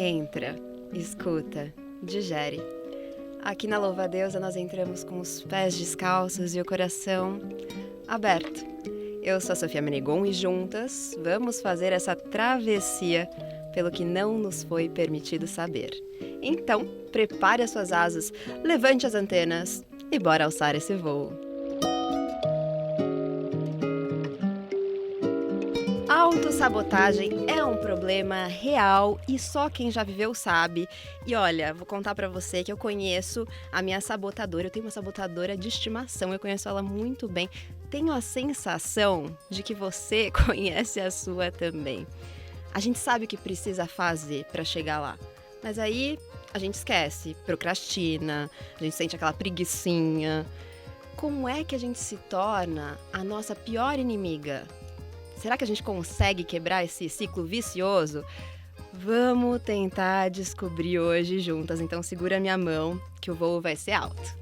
Entra, escuta, digere. Aqui na Louva a Deusa nós entramos com os pés descalços e o coração aberto. Eu sou a Sofia Menegon e juntas vamos fazer essa travessia pelo que não nos foi permitido saber. Então, prepare as suas asas, levante as antenas e bora alçar esse voo. A autossabotagem é um problema real e só quem já viveu sabe. E olha, vou contar pra você que eu conheço a minha sabotadora. Eu tenho uma sabotadora de estimação, eu conheço ela muito bem. Tenho a sensação de que você conhece a sua também. A gente sabe o que precisa fazer pra chegar lá, mas aí a gente esquece, procrastina, a gente sente aquela preguicinha. Como é que a gente se torna a nossa pior inimiga? Será que a gente consegue quebrar esse ciclo vicioso? Vamos tentar descobrir hoje juntas. Então segura minha mão que o voo vai ser alto.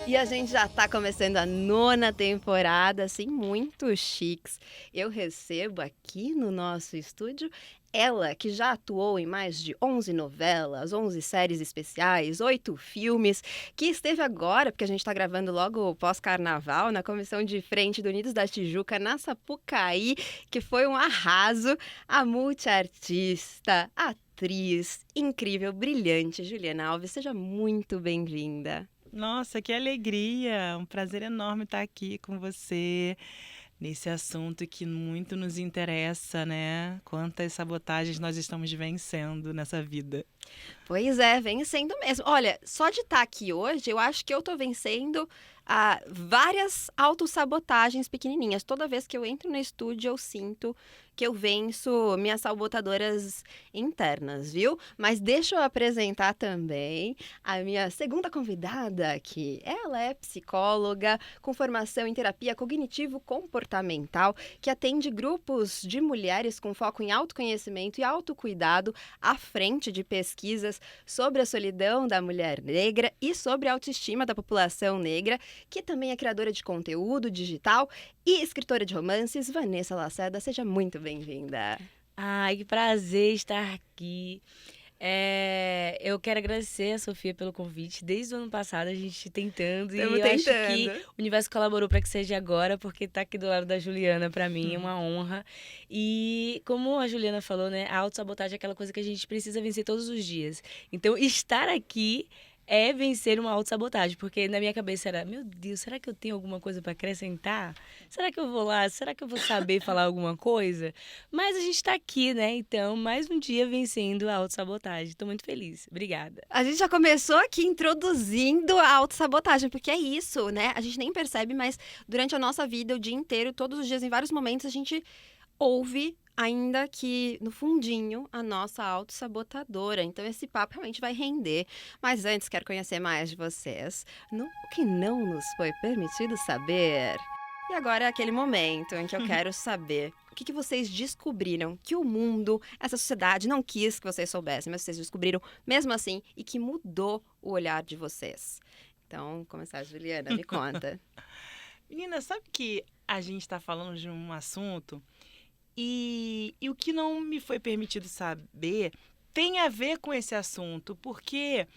E a gente já tá começando a 9ª temporada, assim, muito chiques. Eu recebo aqui no nosso estúdio ela, que já atuou em mais de 11 novelas, 11 séries especiais, 8 filmes, que esteve agora, porque a gente está gravando logo pós-carnaval, na comissão de frente do Unidos da Tijuca, na Sapucaí, que foi um arraso. A multiartista, atriz, incrível, brilhante, Juliana Alves, seja muito bem-vinda. Nossa, que alegria! Um prazer enorme estar aqui com você nesse assunto que muito nos interessa, né? Quantas sabotagens nós estamos vencendo nessa vida. Pois é, vencendo mesmo. Olha, só de estar aqui hoje, eu acho que eu tô vencendo várias autossabotagens pequenininhas. Toda vez que eu entro no estúdio, eu sinto que eu venço minhas sabotadoras internas, viu? Mas deixa eu apresentar também a minha segunda convidada aqui. Ela é psicóloga com formação em terapia cognitivo-comportamental, que atende grupos de mulheres com foco em autoconhecimento e autocuidado à frente de pesquisas sobre a solidão da mulher negra e sobre a autoestima da população negra, que também é criadora de conteúdo digital e escritora de romances. Vanessa Lacerda, seja muito bem-vinda. Ai, que prazer estar aqui. Eu quero agradecer a Sofia pelo convite. Desde o ano passado a gente tentando e eu acho que o universo colaborou para que seja agora, porque tá aqui do lado da Juliana, para mim é uma honra. E como a Juliana falou, né, a autossabotagem é aquela coisa que a gente precisa vencer todos os dias. Então, estar aqui é vencer uma autossabotagem, porque na minha cabeça era, meu Deus, será que eu tenho alguma coisa para acrescentar? Será que eu vou lá? Será que eu vou saber falar alguma coisa? Mas a gente tá aqui, né? Então, mais um dia vencendo a autossabotagem. Tô muito feliz. Obrigada. A gente já começou aqui introduzindo a autossabotagem, porque é isso, né? A gente nem percebe, mas durante a nossa vida, o dia inteiro, todos os dias, em vários momentos, a gente ouve, ainda que no fundinho, a nossa autossabotadora. Então esse papo realmente vai render. Mas antes, quero conhecer mais de vocês no que não nos foi permitido saber. E agora é aquele momento em que eu quero saber o que vocês descobriram que o mundo, essa sociedade não quis que vocês soubessem, mas vocês descobriram mesmo assim e que mudou o olhar de vocês. Então, começar, Juliana, me conta. Menina, sabe que a gente está falando de um assunto e o que não me foi permitido saber tem a ver com esse assunto, porque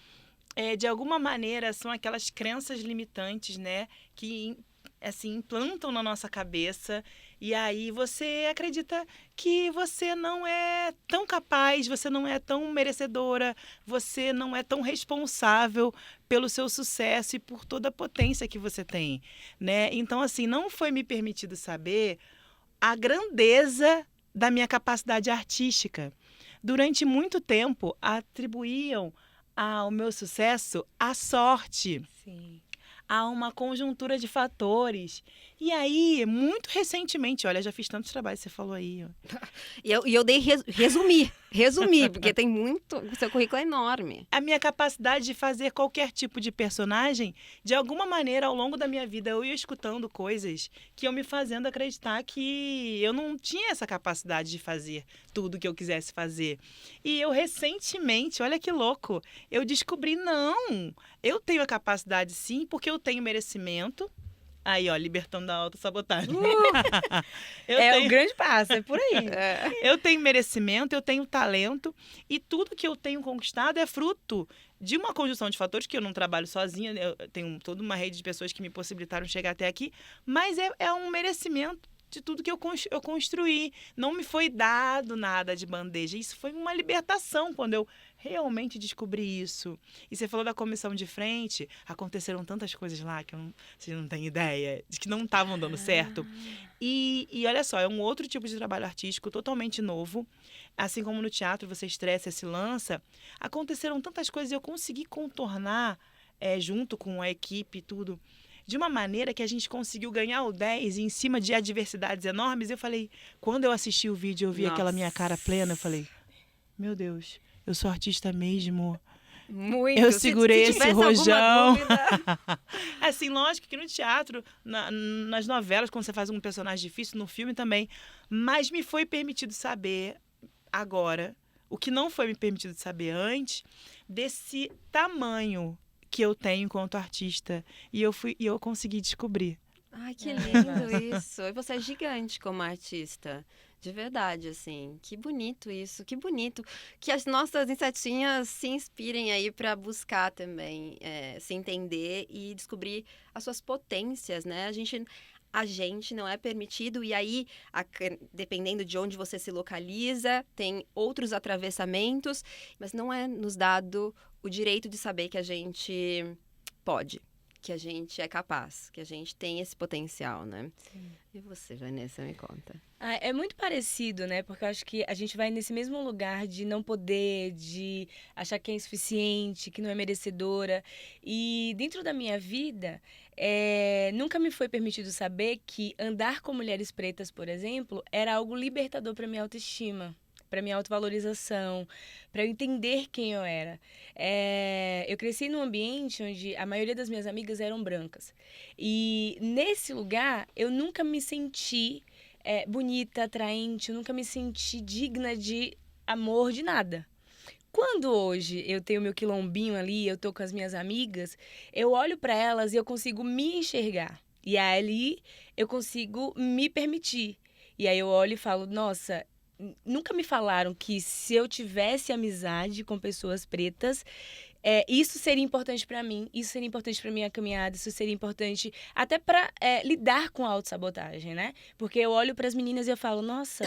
de alguma maneira são aquelas crenças limitantes, né, que assim implantam na nossa cabeça e aí você acredita que você não é tão capaz, você não é tão merecedora, você não é tão responsável pelo seu sucesso e por toda a potência que você tem, né? Então, assim, não foi me permitido saber a grandeza da minha capacidade artística. Durante muito tempo, atribuíam ao meu sucesso a sorte. Sim. A uma conjuntura de fatores. E aí, muito recentemente, olha, já fiz tantos trabalhos, você falou aí. Ó. E eu dei resumir, porque tem muito, o seu currículo é enorme. A minha capacidade de fazer qualquer tipo de personagem, de alguma maneira, ao longo da minha vida, eu ia escutando coisas que iam me fazendo acreditar que eu não tinha essa capacidade de fazer tudo que eu quisesse fazer. E eu recentemente, olha que louco, eu descobri, não, eu tenho a capacidade sim, porque eu tenho merecimento, Aí, ó, libertando da autossabotagem. O grande passo, é por aí. Eu tenho merecimento, eu tenho talento e tudo que eu tenho conquistado é fruto de uma conjunção de fatores que eu não trabalho sozinha, eu tenho toda uma rede de pessoas que me possibilitaram chegar até aqui, mas é um merecimento de tudo que eu construí. Não me foi dado nada de bandeja. Isso foi uma libertação quando eu realmente descobri isso. E você falou da comissão de frente, aconteceram tantas coisas lá que você não tem ideia, de que não estavam dando certo. E olha só, é um outro tipo de trabalho artístico totalmente novo. Assim como no teatro você estressa e se lança, aconteceram tantas coisas e eu consegui contornar junto com a equipe e tudo, de uma maneira que a gente conseguiu ganhar o 10 em cima de adversidades enormes. Eu falei, quando eu assisti o vídeo, eu vi aquela minha cara plena, eu falei, meu Deus, eu sou artista mesmo. Muito. Eu segurei se esse rojão. Dúvida... Assim, lógico que no teatro, nas novelas, quando você faz um personagem difícil, no filme também. Mas me foi permitido saber agora, o que não foi me permitido saber antes, desse tamanho que eu tenho enquanto artista. E eu consegui descobrir. Ai, que lindo isso. E você é gigante como artista. De verdade, assim. Que bonito isso. Que bonito. Que as nossas insetinhas se inspirem aí para buscar também se entender e descobrir as suas potências, né? A gente não é permitido, e aí, dependendo de onde você se localiza, tem outros atravessamentos, mas não é nos dado o direito de saber que a gente pode, que a gente é capaz, que a gente tem esse potencial, né? Sim. E você, Vanessa, me conta. É muito parecido, né? Porque eu acho que a gente vai nesse mesmo lugar de não poder, de achar que é insuficiente, que não é merecedora. E dentro da minha vida, nunca me foi permitido saber que andar com mulheres pretas, por exemplo, era algo libertador para minha autoestima, para minha autovalorização, para eu entender quem eu era. Eu cresci num ambiente onde a maioria das minhas amigas eram brancas. E nesse lugar, eu nunca me senti bonita, atraente, eu nunca me senti digna de amor, de nada. Quando hoje eu tenho meu quilombinho ali, eu tô com as minhas amigas, eu olho para elas e eu consigo me enxergar. E ali eu consigo me permitir. E aí eu olho e falo, nossa, nunca me falaram que se eu tivesse amizade com pessoas pretas, isso seria importante para mim, isso seria importante para minha caminhada, isso seria importante até para lidar com a autossabotagem, né? Porque eu olho para as meninas e eu falo, nossa,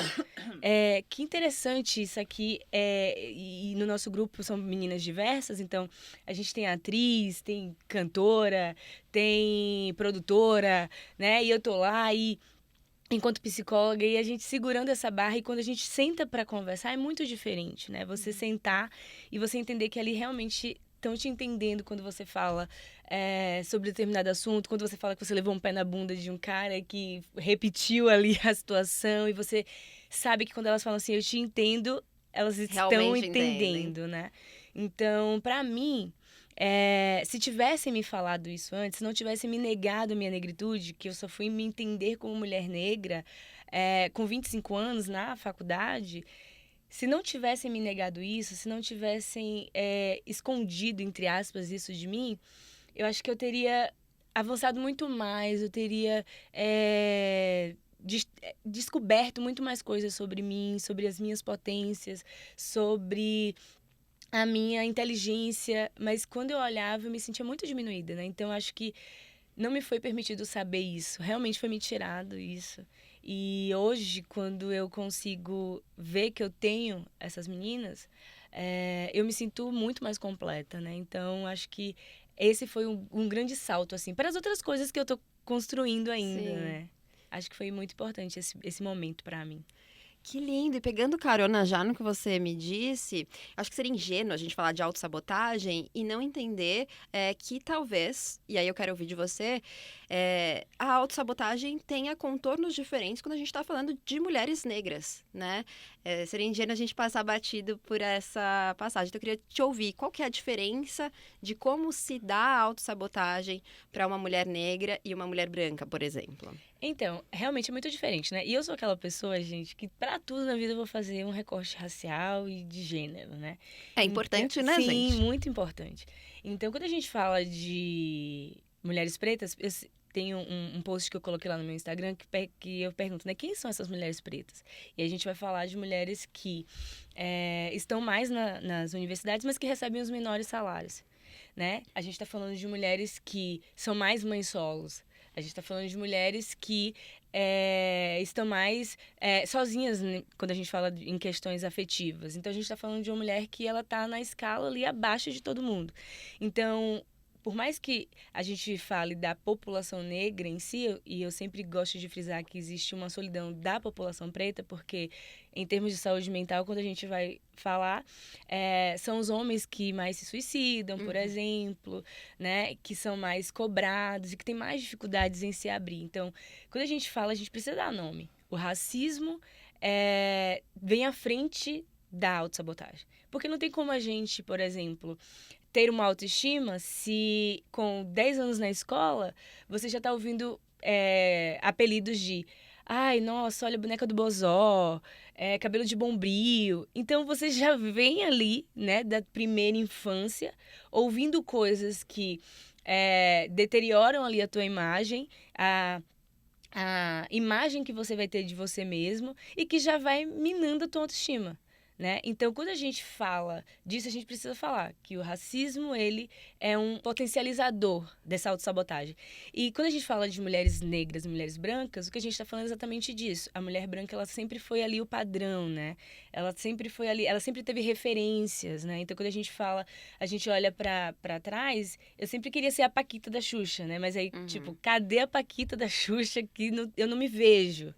que interessante isso aqui. E no nosso grupo são meninas diversas, então a gente tem atriz, tem cantora, tem produtora, né? E eu tô lá enquanto psicóloga, e a gente segurando essa barra, e quando a gente senta para conversar, é muito diferente, né? Você sentar e você entender que ali realmente estão te entendendo quando você fala sobre determinado assunto, quando você fala que você levou um pé na bunda de um cara que repetiu ali a situação, e você sabe que quando elas falam assim, eu te entendo, elas estão Realmente entendendo, né? Então, para mim, se tivessem me falado isso antes, se não tivessem me negado a minha negritude, que eu só fui me entender como mulher negra com 25 anos na faculdade, se não tivessem me negado isso, se não tivessem escondido, entre aspas, isso de mim, eu acho que eu teria avançado muito mais, eu teria descoberto muito mais coisas sobre mim, sobre as minhas potências, sobre a minha inteligência, mas quando eu olhava eu me sentia muito diminuída, né? Então acho que não me foi permitido saber isso, realmente foi me tirado isso. E hoje, quando eu consigo ver que eu tenho essas meninas, eu me sinto muito mais completa, né? Então acho que esse foi um grande salto, assim, para as outras coisas que eu tô construindo ainda, Sim. né? Acho que foi muito importante esse momento para mim. Que lindo! E pegando carona já no que você me disse, acho que seria ingênuo a gente falar de autossabotagem e não entender que talvez, e aí eu quero ouvir de você, a autossabotagem tenha contornos diferentes quando a gente está falando de mulheres negras, né? Seria ingênuo a gente passar batido por essa passagem. Então eu queria te ouvir, qual que é a diferença de como se dá a autossabotagem para uma mulher negra e uma mulher branca, por exemplo? Então, realmente é muito diferente, né? E eu sou aquela pessoa, gente, que pra tudo na vida eu vou fazer um recorte racial e de gênero, né? É importante, Então, né, sim, gente? muito importante. Então, quando a gente fala de mulheres pretas, tem um post que eu coloquei lá no meu Instagram que eu pergunto, né? Quem são essas mulheres pretas? E a gente vai falar de mulheres que estão mais nas universidades, mas que recebem os menores salários, né? A gente está falando de mulheres que são mais mães solos. A gente está falando de mulheres que estão mais sozinhas, né, quando a gente fala em questões afetivas. Então, a gente está falando de uma mulher que ela está na escala ali abaixo de todo mundo. Então, por mais que a gente fale da população negra em si, e eu sempre gosto de frisar que existe uma solidão da população preta, porque em termos de saúde mental, quando a gente vai falar, são os homens que mais se suicidam, por exemplo, né? Que são mais cobrados e que têm mais dificuldades em se abrir. Então, quando a gente fala, a gente precisa dar nome. O racismo vem à frente da autossabotagem. Porque não tem como a gente, por exemplo, ter uma autoestima se com 10 anos na escola você já está ouvindo apelidos de ai, nossa, olha a boneca do Bozó, cabelo de bombril. Então você já vem ali, né, da primeira infância, ouvindo coisas que deterioram ali a tua imagem, a imagem que você vai ter de você mesmo e que já vai minando a tua autoestima. Né? Então, quando a gente fala disso, a gente precisa falar que o racismo, ele é um potencializador dessa autossabotagem. E quando a gente fala de mulheres negras e mulheres brancas, o que a gente está falando é exatamente disso. A mulher branca, ela sempre foi ali o padrão, né? Ela sempre foi ali, ela sempre teve referências, né? Então, quando a gente fala, a gente olha pra trás, eu sempre queria ser a Paquita da Xuxa, né? Mas aí, tipo, cadê a Paquita da Xuxa que eu não me vejo?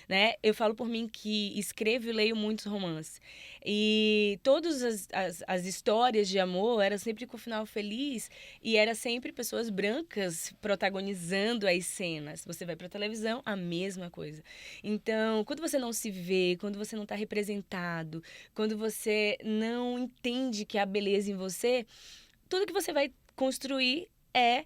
Né? Eu falo por mim que escrevo e leio muitos romances. E todas as histórias de amor eram sempre com final feliz e era sempre pessoas brancas protagonizando as cenas. Você vai para a televisão, a mesma coisa. Então, quando você não se vê, quando você não está representado, quando você não entende que há beleza em você, tudo que você vai construir é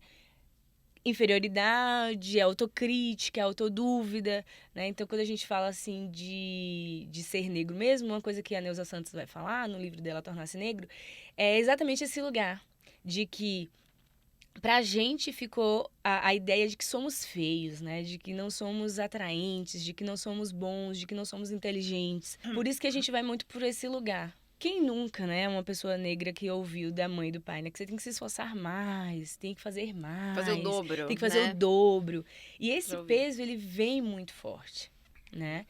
inferioridade, autocrítica, autodúvida, né? Então, quando a gente fala, assim, de ser negro mesmo, uma coisa que a Neuza Santos vai falar no livro dela, Tornar-se Negro, é exatamente esse lugar de que pra gente ficou a ideia de que somos feios, né? De que não somos atraentes, de que não somos bons, de que não somos inteligentes. Por isso que a gente vai muito por esse lugar. Quem nunca, né, uma pessoa negra que ouviu da mãe e do pai, né, que você tem que se esforçar mais, tem que fazer mais. Fazer o dobro, tem que fazer né? o dobro. E esse peso, ele vem muito forte, né,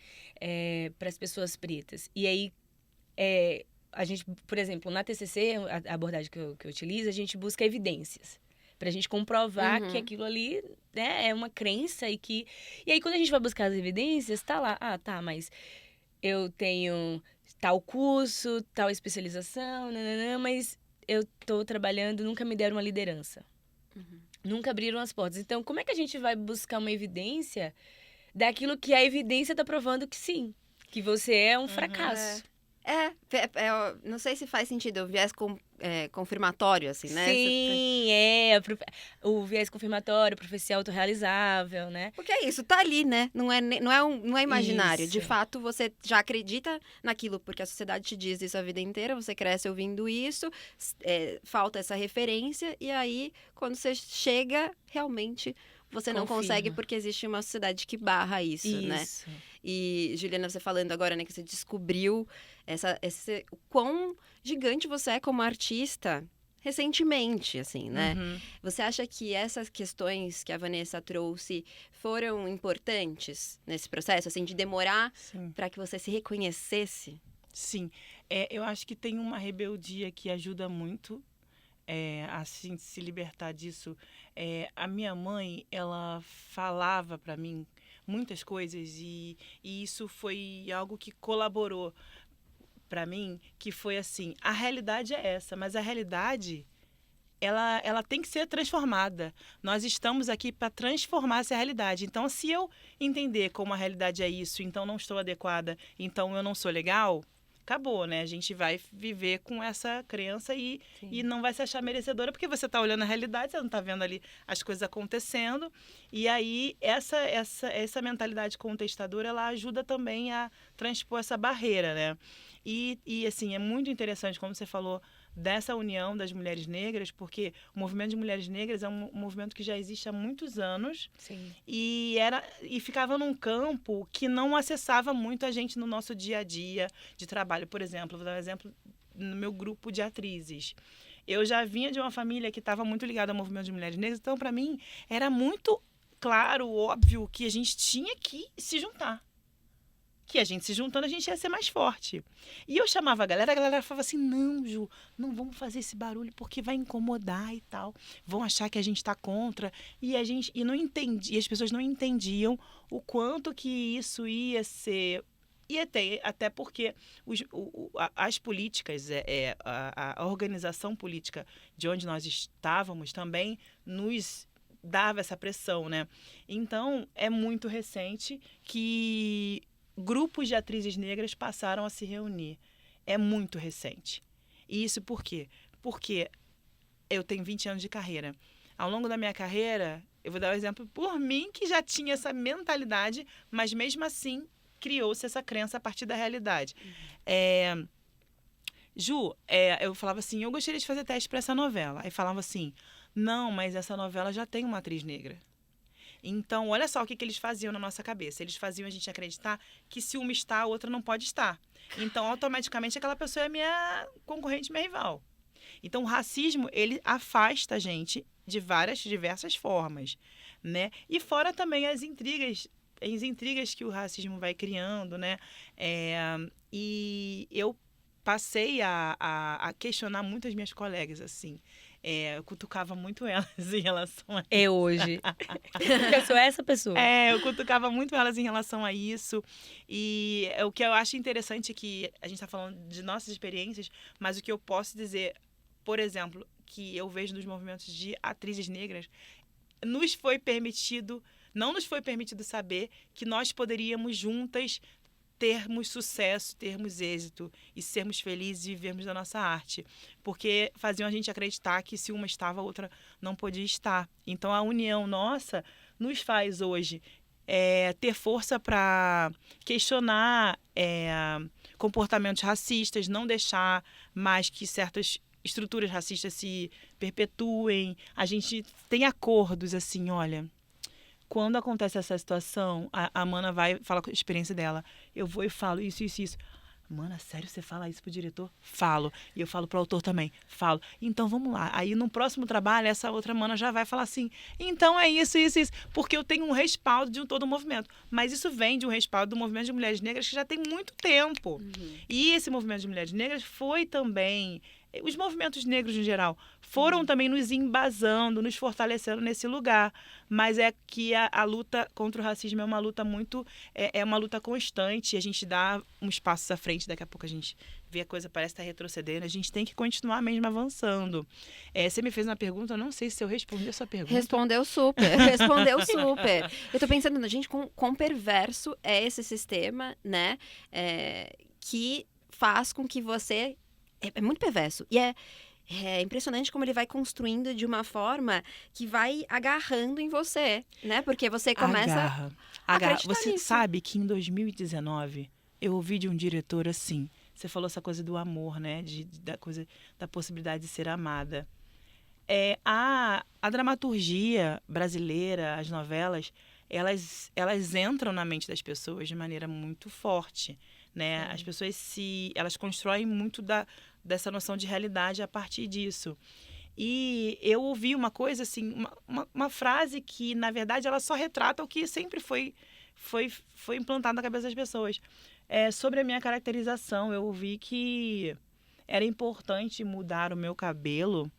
para as pessoas pretas. E aí, a gente, por exemplo, na TCC, a abordagem que eu utilizo, a gente busca evidências. Pra gente comprovar que aquilo ali, né, é uma crença e que... E aí, quando a gente vai buscar as evidências, tá lá, mas eu tenho tal curso, tal especialização, mas eu tô trabalhando, nunca me deram uma liderança. Nunca abriram as portas. Então, como é que a gente vai buscar uma evidência daquilo que a evidência tá provando que sim, que você é um fracasso? Não sei se faz sentido, o viés confirmatório, assim, né? Sim, o viés confirmatório, profecia autorrealizável, né? Porque é isso, tá ali, né? Não é imaginário. Isso. De fato, você já acredita naquilo, porque a sociedade te diz isso a vida inteira, você cresce ouvindo isso, falta essa referência, e aí, quando você chega, realmente, você não Confirma. consegue, porque existe uma sociedade que barra isso, né? E, Juliana, você falando agora, né, que você descobriu o quão gigante você é como artista recentemente, assim, né? Você acha que essas questões que a Vanessa trouxe foram importantes nesse processo, assim, de demorar para que você se reconhecesse? Sim. Eu acho que tem uma rebeldia que ajuda muito a se libertar disso. A minha mãe, ela falava para mim muitas coisas e isso foi algo que colaborou para mim, que foi assim, a realidade é essa, mas a realidade ela tem que ser transformada. Nós estamos aqui para transformar essa realidade. Então, se eu entender como a realidade é isso, então não estou adequada, então eu não sou legal, acabou, né? A gente vai viver com essa crença e não vai se achar merecedora, porque você está olhando a realidade, você não está vendo ali as coisas acontecendo. E aí, essa mentalidade contestadora, ela ajuda também a transpor essa barreira, né? E assim, é muito interessante, como você falou, dessa união das mulheres negras, porque o movimento de mulheres negras é um movimento que já existe há muitos anos. Sim. E ficava num campo que não acessava muito a gente no nosso dia a dia de trabalho. Por exemplo, vou dar um exemplo no meu grupo de atrizes. Eu já vinha de uma família que estava muito ligada ao movimento de mulheres negras, então, para mim, era muito claro, óbvio, que a gente tinha que se juntar. Que a gente se juntando, a gente ia ser mais forte. E eu chamava a galera falava assim, não, Ju, não vamos fazer esse barulho porque vai incomodar e tal. Vão achar que a gente está contra. E não entendi, e as pessoas não entendiam o quanto que isso ia ser... Até porque as políticas, a organização política de onde nós estávamos também nos dava essa pressão, né? Então, é muito recente que grupos de atrizes negras passaram a se reunir. É muito recente. E isso por quê? Porque eu tenho 20 anos de carreira. Ao longo da minha carreira, eu vou dar um exemplo por mim, que já tinha essa mentalidade, mas mesmo assim criou-se essa crença a partir da realidade. Ju, eu falava assim, eu gostaria de fazer teste para essa novela. Aí falava assim, não, mas essa novela já tem uma atriz negra. Então, olha só o que eles faziam na nossa cabeça. Eles faziam a gente acreditar que se uma está, a outra não pode estar. Então, automaticamente, aquela pessoa é minha concorrente, minha rival. Então, o racismo, ele afasta a gente de diversas formas, né? E fora também as intrigas que o racismo vai criando, né? E eu passei a questionar muito as minhas colegas, assim. Eu cutucava muito elas em relação a isso. Eu hoje. Eu sou essa pessoa. Eu cutucava muito elas em relação a isso. E o que eu acho interessante é que a gente está falando de nossas experiências, mas o que eu posso dizer, por exemplo, que eu vejo nos movimentos de atrizes negras, não nos foi permitido saber que nós poderíamos juntas termos sucesso, termos êxito e sermos felizes e vivermos da nossa arte. Porque faziam a gente acreditar que se uma estava, a outra não podia estar. Então, a união nossa nos faz hoje ter força para questionar comportamentos racistas, não deixar mais que certas estruturas racistas se perpetuem. A gente tem acordos assim, olha... Quando acontece essa situação, a Mana vai falar com a experiência dela. Eu vou e falo isso. Mana, sério, você fala isso pro diretor? Falo. E eu falo pro autor também. Falo. Então, vamos lá. Aí, no próximo trabalho, essa outra Mana já vai falar assim, então é isso. Porque eu tenho um respaldo de todo o movimento. Mas isso vem de um respaldo do movimento de mulheres negras que já tem muito tempo. Uhum. E esse movimento de mulheres negras foi também... Os movimentos negros, em geral, foram também nos embasando, nos fortalecendo nesse lugar. Mas é que a luta contra o racismo é uma luta muito... É uma luta constante. A gente dá uns passos à frente, daqui a pouco a gente vê a coisa parece estar retrocedendo. A gente tem que continuar mesmo avançando. Você me fez uma pergunta, eu não sei se eu respondi a sua pergunta. Respondeu super. Eu tô pensando, gente, quão perverso é esse sistema, né? Que faz com que você... É muito perverso. E é impressionante como ele vai construindo de uma forma que vai agarrando em você, né? Porque você começa a acreditar Você nisso. sabe que em 2019 eu ouvi de um diretor assim, você falou essa coisa do amor, né? Da possibilidade de ser amada. A dramaturgia brasileira, as novelas, elas entram na mente das pessoas de maneira muito forte, né? As pessoas elas constroem muito dessa noção de realidade a partir disso. E eu ouvi uma coisa assim, uma frase que, na verdade, ela só retrata o que sempre foi implantado na cabeça das pessoas. Sobre a minha caracterização, eu ouvi que era importante mudar o meu cabelo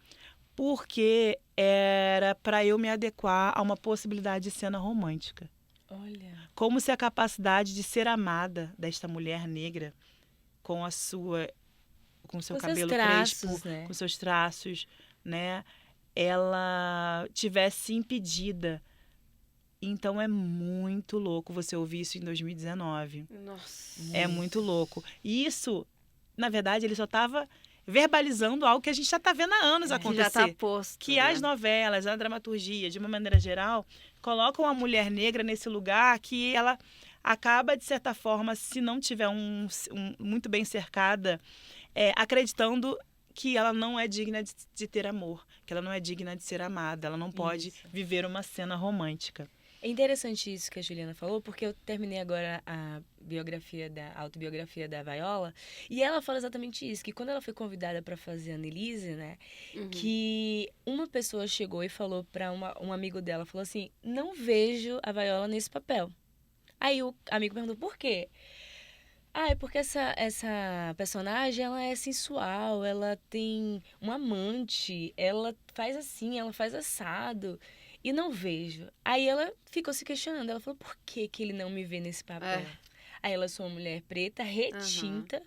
porque era para eu me adequar a uma possibilidade de cena romântica. Olha. Como se a capacidade de ser amada desta mulher negra com seu cabelo crespo, né? Com seus traços, né? Ela tivesse impedida. Então é muito louco você ouvir isso em 2019. Nossa. É muito louco. E isso, na verdade, ele só estava verbalizando algo que a gente já está vendo há anos acontecer. Já está posto. Que as novelas, a dramaturgia, de uma maneira geral, colocam a mulher negra nesse lugar que ela acaba, de certa forma, se não tiver muito bem cercada, acreditando que ela não é digna de ter amor, que ela não é digna de ser amada, ela não pode viver uma cena romântica. É interessante isso que a Juliana falou, porque eu terminei agora a autobiografia da Viola, e ela fala exatamente isso, que quando ela foi convidada para fazer a Annelise, né, que uma pessoa chegou e falou para um amigo dela, falou assim, não vejo a Viola nesse papel. Aí o amigo perguntou, por quê? Ah, é porque essa personagem, ela é sensual, ela tem um amante, ela faz assim, ela faz assado. E não vejo. Aí ela ficou se questionando. Ela falou, por que que ele não me vê nesse papel? Aí ela sou uma mulher preta, retinta,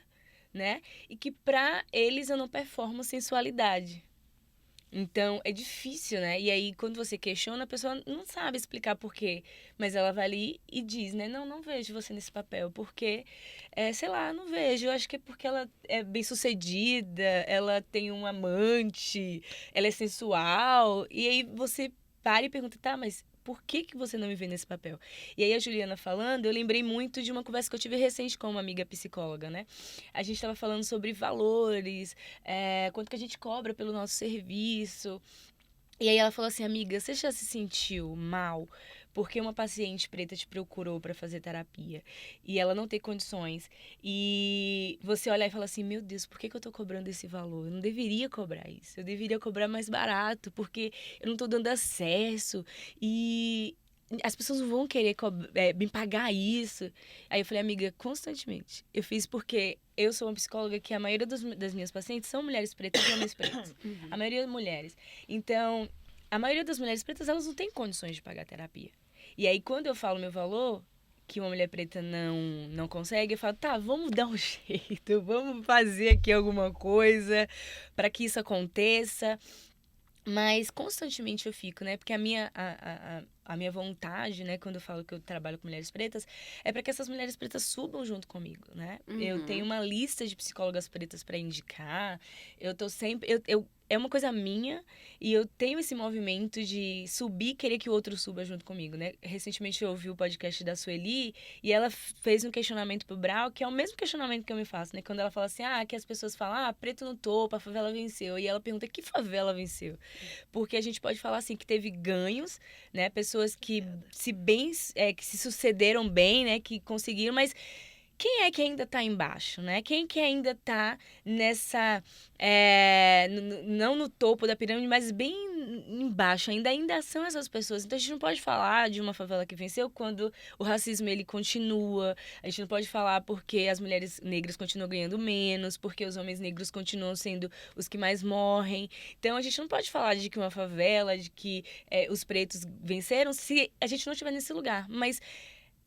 né? E que pra eles eu não performo sensualidade. Então, é difícil, né? E aí, quando você questiona, a pessoa não sabe explicar por quê. Mas ela vai ali e diz, né? Não vejo você nesse papel. Porque, sei lá, não vejo. Eu acho que é porque ela é bem-sucedida, ela tem um amante, ela é sensual. E aí, você para e pergunta, tá, mas por que que você não me vê nesse papel? E aí, a Juliana falando, eu lembrei muito de uma conversa que eu tive recente com uma amiga psicóloga, né? A gente estava falando sobre valores, quanto que a gente cobra pelo nosso serviço. E aí ela falou assim, amiga, você já se sentiu mal porque uma paciente preta te procurou para fazer terapia e ela não tem condições e você olhar e falar assim, meu Deus, por que que eu tô cobrando esse valor? Eu não deveria cobrar isso, eu deveria cobrar mais barato porque eu não tô dando acesso e as pessoas não vão querer me pagar isso. Aí eu falei, amiga, constantemente. Eu fiz porque eu sou uma psicóloga que a maioria das minhas pacientes são mulheres pretas e homens pretos. A maioria mulheres. Então, a maioria das mulheres pretas, elas não têm condições de pagar terapia. E aí, quando eu falo meu valor, que uma mulher preta não consegue, eu falo, tá, vamos dar um jeito, vamos fazer aqui alguma coisa para que isso aconteça. Mas constantemente eu fico, né? Porque a minha vontade, né? Quando eu falo que eu trabalho com mulheres pretas, é para que essas mulheres pretas subam junto comigo, né? Eu tenho uma lista de psicólogas pretas para indicar. Eu tô sempre... é uma coisa minha e eu tenho esse movimento de subir e querer que o outro suba junto comigo, né? Recentemente eu ouvi o podcast da Sueli e ela fez um questionamento pro Brau, que é o mesmo questionamento que eu me faço, né? Quando ela fala assim, que as pessoas falam, preto no topo, a favela venceu. E ela pergunta, que favela venceu? Porque a gente pode falar assim, que teve ganhos, né? Pessoas que que se sucederam bem, né? Que conseguiram, mas quem é que ainda está embaixo, né? Quem que ainda está nessa... não no topo da pirâmide, mas bem embaixo. Ainda são essas pessoas. Então, a gente não pode falar de uma favela que venceu quando o racismo, ele continua. A gente não pode falar porque as mulheres negras continuam ganhando menos, porque os homens negros continuam sendo os que mais morrem. Então, a gente não pode falar de que uma favela, de que os pretos venceram, se a gente não estiver nesse lugar. Mas...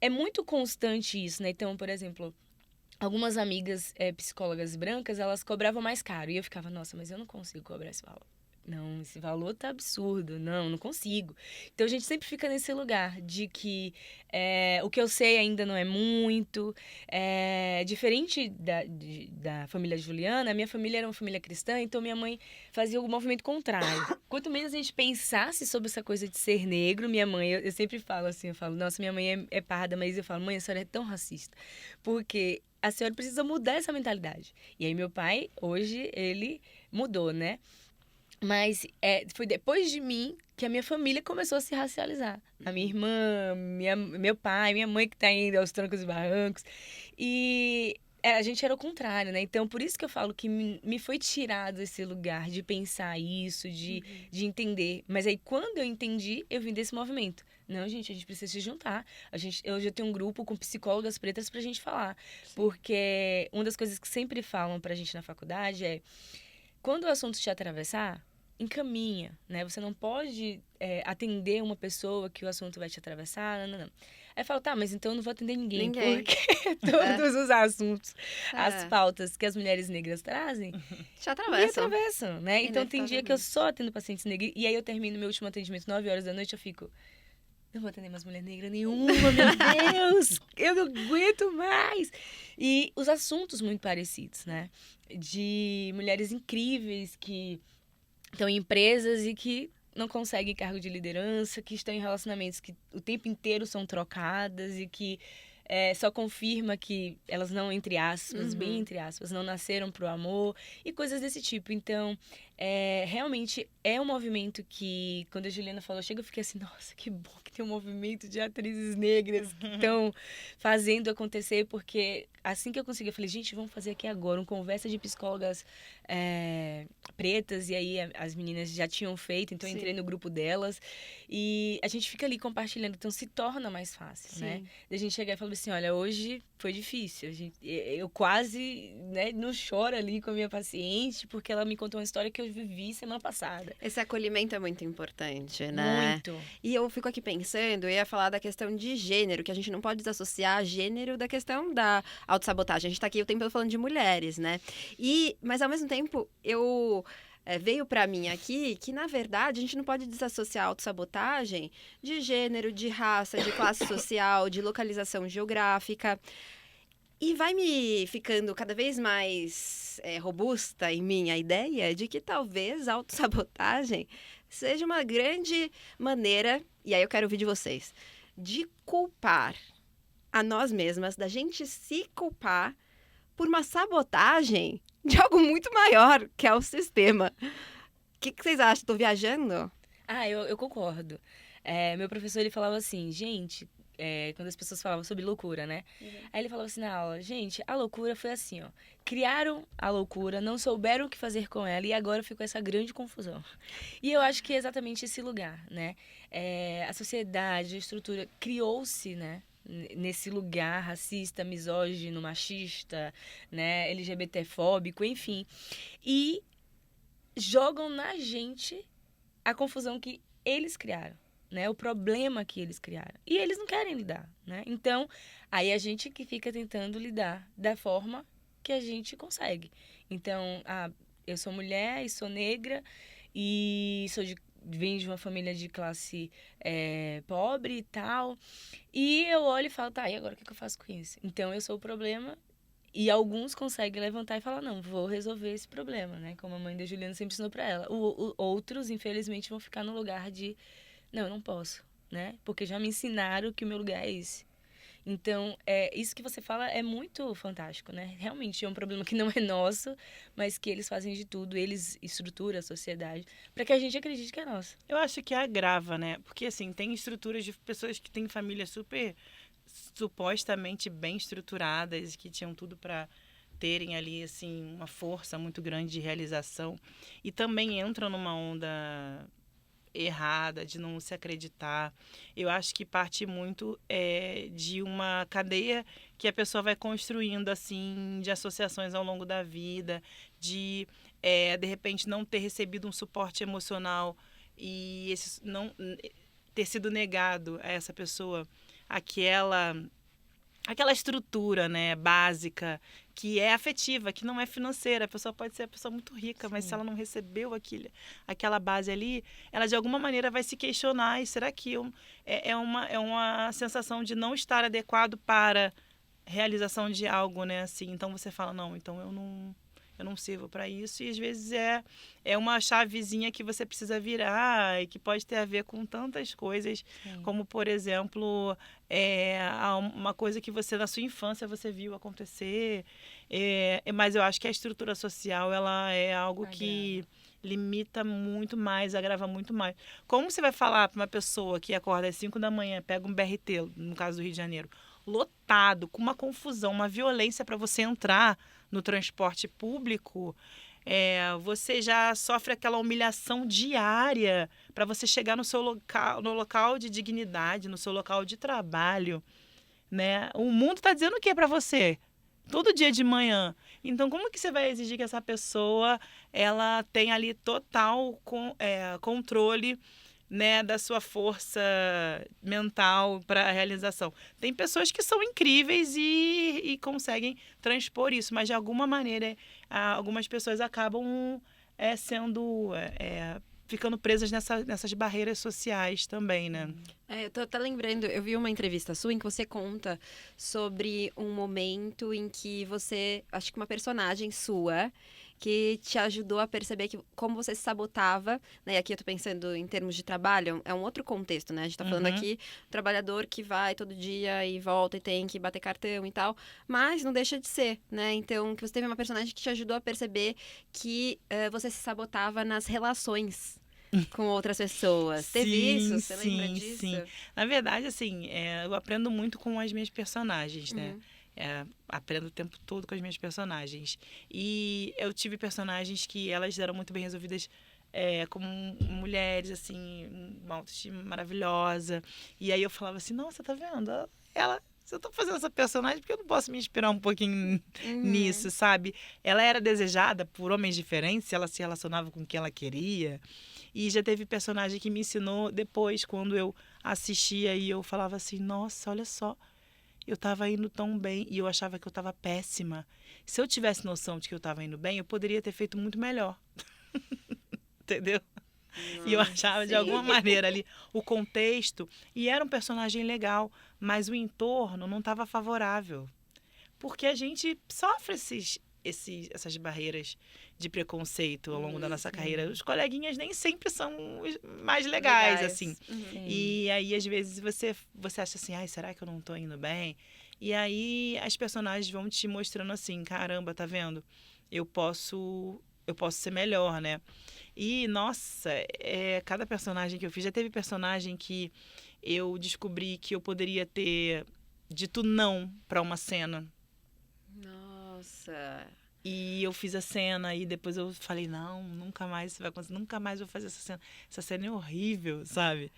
é muito constante isso, né? Então, por exemplo, algumas amigas psicólogas brancas, elas cobravam mais caro. E eu ficava, nossa, mas eu não consigo cobrar esse valor. Não, esse valor tá absurdo. Não consigo. Então, a gente sempre fica nesse lugar de que o que eu sei ainda não é muito. Diferente da família Juliana, a minha família era uma família cristã, então minha mãe fazia o movimento contrário. Quanto menos a gente pensasse sobre essa coisa de ser negro, minha mãe, eu sempre falo assim, nossa, minha mãe é parda, mas eu falo, mãe, a senhora é tão racista. Porque a senhora precisa mudar essa mentalidade. E aí meu pai, hoje, ele mudou, né? Mas foi depois de mim que a minha família começou a se racializar. A minha irmã, meu pai, minha mãe que tá indo aos trancos e barrancos. E a gente era o contrário, né? Então, por isso que eu falo que me foi tirado esse lugar de pensar isso, de entender. Mas aí, quando eu entendi, eu vim desse movimento. Não, gente, a gente precisa se juntar. Hoje eu tenho um grupo com psicólogas pretas pra gente falar. Sim. Porque uma das coisas que sempre falam pra gente na faculdade é... quando o assunto te atravessar, encaminha, né? Você não pode atender uma pessoa que o assunto vai te atravessar, não. Aí eu falo, tá, mas então eu não vou atender ninguém. Porque todos os assuntos, as pautas que as mulheres negras trazem, te atravessam. Me atravessam, né? Então tem dia que eu só atendo pacientes negros, e aí eu termino meu último atendimento 9 horas da noite, eu fico... não vou atender mais mulher negra nenhuma, meu Deus! Eu não aguento mais! E os assuntos muito parecidos, né? De mulheres incríveis que estão em empresas e que não conseguem cargo de liderança, que estão em relacionamentos que o tempo inteiro são trocadas e que só confirma que elas não, entre aspas, bem entre aspas, não nasceram pro amor e coisas desse tipo. Então, realmente é um movimento que, quando a Juliana falou, eu fiquei assim, nossa, que bom que tem um movimento de atrizes negras que estão fazendo acontecer, porque assim que eu consegui, eu falei, gente, vamos fazer aqui agora uma conversa de psicólogas pretas, e aí as meninas já tinham feito, então eu entrei no grupo delas, e a gente fica ali compartilhando, então se torna mais fácil, né? Da gente chegar e falar assim, olha, hoje foi difícil, eu quase, né, não choro ali com a minha paciente, porque ela me contou uma história que eu vivi semana passada. Esse acolhimento é muito importante, né? Muito. E eu fico aqui pensando, eu ia falar da questão de gênero, que a gente não pode desassociar gênero da questão da autossabotagem. A gente tá aqui o tempo todo falando de mulheres, né? Mas ao mesmo tempo, veio para mim aqui que, na verdade, a gente não pode desassociar a autossabotagem de gênero, de raça, de classe social, de localização geográfica. E vai me ficando cada vez mais robusta em mim a ideia de que talvez a autossabotagem seja uma grande maneira, e aí eu quero ouvir de vocês, de culpar a nós mesmas, da gente se culpar por uma sabotagem de algo muito maior, que é o sistema. O que vocês acham? Estou viajando? Eu concordo. Meu professor, ele falava assim, gente, quando as pessoas falavam sobre loucura, né? Aí ele falava assim na aula, gente, a loucura foi assim, ó. Criaram a loucura, não souberam o que fazer com ela e agora ficou essa grande confusão. E eu acho que é exatamente esse lugar, né? A sociedade, a estrutura criou-se, né? Nesse lugar racista, misógino, machista, né? LGBTfóbico, enfim. E jogam na gente a confusão que eles criaram, né? O problema que eles criaram. E eles não querem lidar, né? Então, aí a gente que fica tentando lidar da forma que a gente consegue. Então, eu sou mulher e sou negra e venho de uma família de classe pobre e tal. E eu olho e falo, tá, e agora o que eu faço com isso? Então, eu sou o problema. E alguns conseguem levantar e falar, não, vou resolver esse problema, né? Como a mãe da Juliana sempre ensinou pra ela. Outros, infelizmente, vão ficar no lugar de, não, eu não posso, né? Porque já me ensinaram que o meu lugar é esse. Então, isso que você fala é muito fantástico, né? Realmente é um problema que não é nosso, mas que eles fazem de tudo, eles estruturam a sociedade, para que a gente acredite que é nosso. Eu acho que agrava, né? Porque, assim, tem estruturas de pessoas que têm famílias supostamente bem estruturadas, que tinham tudo para terem ali, assim, uma força muito grande de realização. E também entram numa onda errada, de não se acreditar. Eu acho que parte muito de uma cadeia que a pessoa vai construindo, assim, de associações ao longo da vida, de repente, não ter recebido um suporte emocional e não ter sido negado a essa pessoa aquela estrutura, né, básica, que é afetiva, que não é financeira. A pessoa pode ser uma pessoa muito rica, mas se ela não recebeu aquela base ali, ela de alguma maneira vai se questionar, e será que é uma sensação de não estar adequado para realização de algo, né, assim. Então você fala, não, então eu não sirvo para isso, e às vezes é uma chavezinha que você precisa virar e que pode ter a ver com tantas coisas, como, por exemplo, uma coisa que você, na sua infância, você viu acontecer, mas eu acho que a estrutura social, ela é algo que limita muito mais, agrava muito mais. Como você vai falar para uma pessoa que acorda às 5 da manhã, pega um BRT, no caso do Rio de Janeiro, lotado, com uma confusão, uma violência para você entrar no transporte público, você já sofre aquela humilhação diária para você chegar no local de dignidade, no seu local de trabalho, né? O mundo está dizendo o que para você? Todo dia de manhã. Então, como que você vai exigir que essa pessoa ela tenha ali total controle, né, da sua força mental para a realização? Tem pessoas que são incríveis e conseguem transpor isso, mas de alguma maneira algumas pessoas acabam ficando presas nessas barreiras sociais também, né? Eu tô até lembrando, eu vi uma entrevista sua em que você conta sobre um momento em que você, acho que uma personagem sua, que te ajudou a perceber que como você se sabotava, né? E aqui eu tô pensando em termos de trabalho, é um outro contexto, né? A gente tá falando aqui, trabalhador que vai todo dia e volta e tem que bater cartão e tal, mas não deixa de ser, né? Então, que você teve uma personagem que te ajudou a perceber que você se sabotava nas relações com outras pessoas. Teve isso? Você lembra disso? Sim. Na verdade, assim, eu aprendo muito com as minhas personagens, né? Aprendo o tempo todo com as minhas personagens. E eu tive personagens que elas eram muito bem resolvidas como mulheres, assim, uma autoestima maravilhosa. E aí eu falava assim, nossa, tá vendo? Eu tô fazendo essa personagem porque eu não posso me inspirar um pouquinho nisso, sabe? Ela era desejada por homens diferentes, ela se relacionava com quem ela queria. E já teve personagem que me ensinou depois, quando eu assistia e eu falava assim, nossa, olha só, eu tava indo tão bem e eu achava que eu tava péssima. Se eu tivesse noção de que eu tava indo bem, eu poderia ter feito muito melhor. Entendeu? E eu achava, de alguma maneira, ali, o contexto. E era um personagem legal, mas o entorno não estava favorável. Porque a gente sofre essas barreiras de preconceito ao longo da nossa carreira. Os coleguinhas nem sempre são os mais legais, assim. E aí, às vezes, você acha assim, ai, será que eu não tô indo bem? E aí, as personagens vão te mostrando assim, caramba, tá vendo? Eu posso ser melhor, né? E, nossa, cada personagem que eu fiz, já teve personagem que eu descobri que eu poderia ter dito não para uma cena. Nossa. E eu fiz a cena e depois eu falei, não, nunca mais isso vai acontecer, nunca mais vou fazer essa cena. Essa cena é horrível, sabe?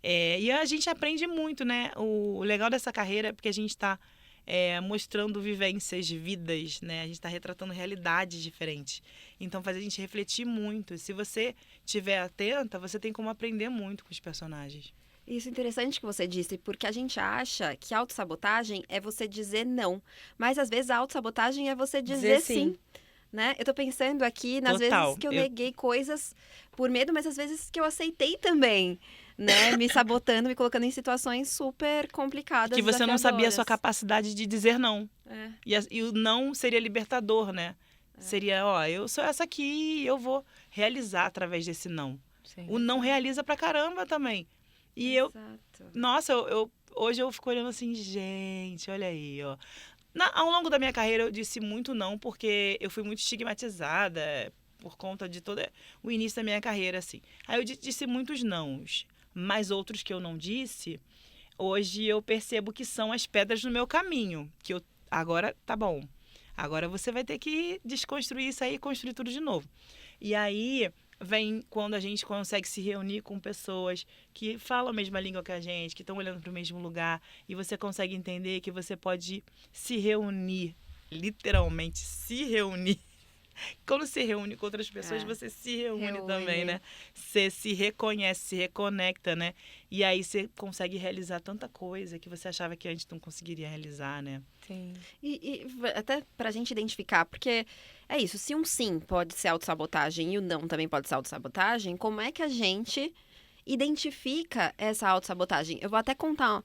E a gente aprende muito, né? O legal dessa carreira é porque a gente está mostrando vivências, vidas, né? A gente está retratando realidades diferentes. Então faz a gente refletir muito. Se você estiver atenta, você tem como aprender muito com os personagens. Isso é interessante que você disse, porque a gente acha que autossabotagem é você dizer não. Mas às vezes a autossabotagem é você dizer sim. Né? Eu tô pensando aqui nas vezes que eu neguei coisas por medo, mas às vezes que eu aceitei também, né? Me sabotando, me colocando em situações super complicadas, que você não sabia a sua capacidade de dizer não. E o não seria libertador, né? Seria, eu sou essa aqui, eu vou realizar através desse não. Sim. O não realiza pra caramba também. E hoje eu fico olhando assim, gente, olha aí, ó. Ao longo da minha carreira eu disse muito não, porque eu fui muito estigmatizada por conta de todo o início da minha carreira, assim. Aí eu disse muitos nãos, mas outros que eu não disse, hoje eu percebo que são as pedras no meu caminho, que agora tá bom. Agora você vai ter que desconstruir isso aí e construir tudo de novo. E aí vem quando a gente consegue se reunir com pessoas que falam a mesma língua que a gente, que estão olhando para o mesmo lugar, e você consegue entender que você pode se reunir, literalmente se reunir. Quando se reúne com outras pessoas, você se reúne também, né? Você se reconhece, se reconecta, né? E aí você consegue realizar tanta coisa que você achava que antes não conseguiria realizar, né? Sim. E até pra gente identificar, porque é isso, se um sim pode ser autossabotagem e o não também pode ser autossabotagem, como é que a gente identifica essa autossabotagem? Eu vou até contar.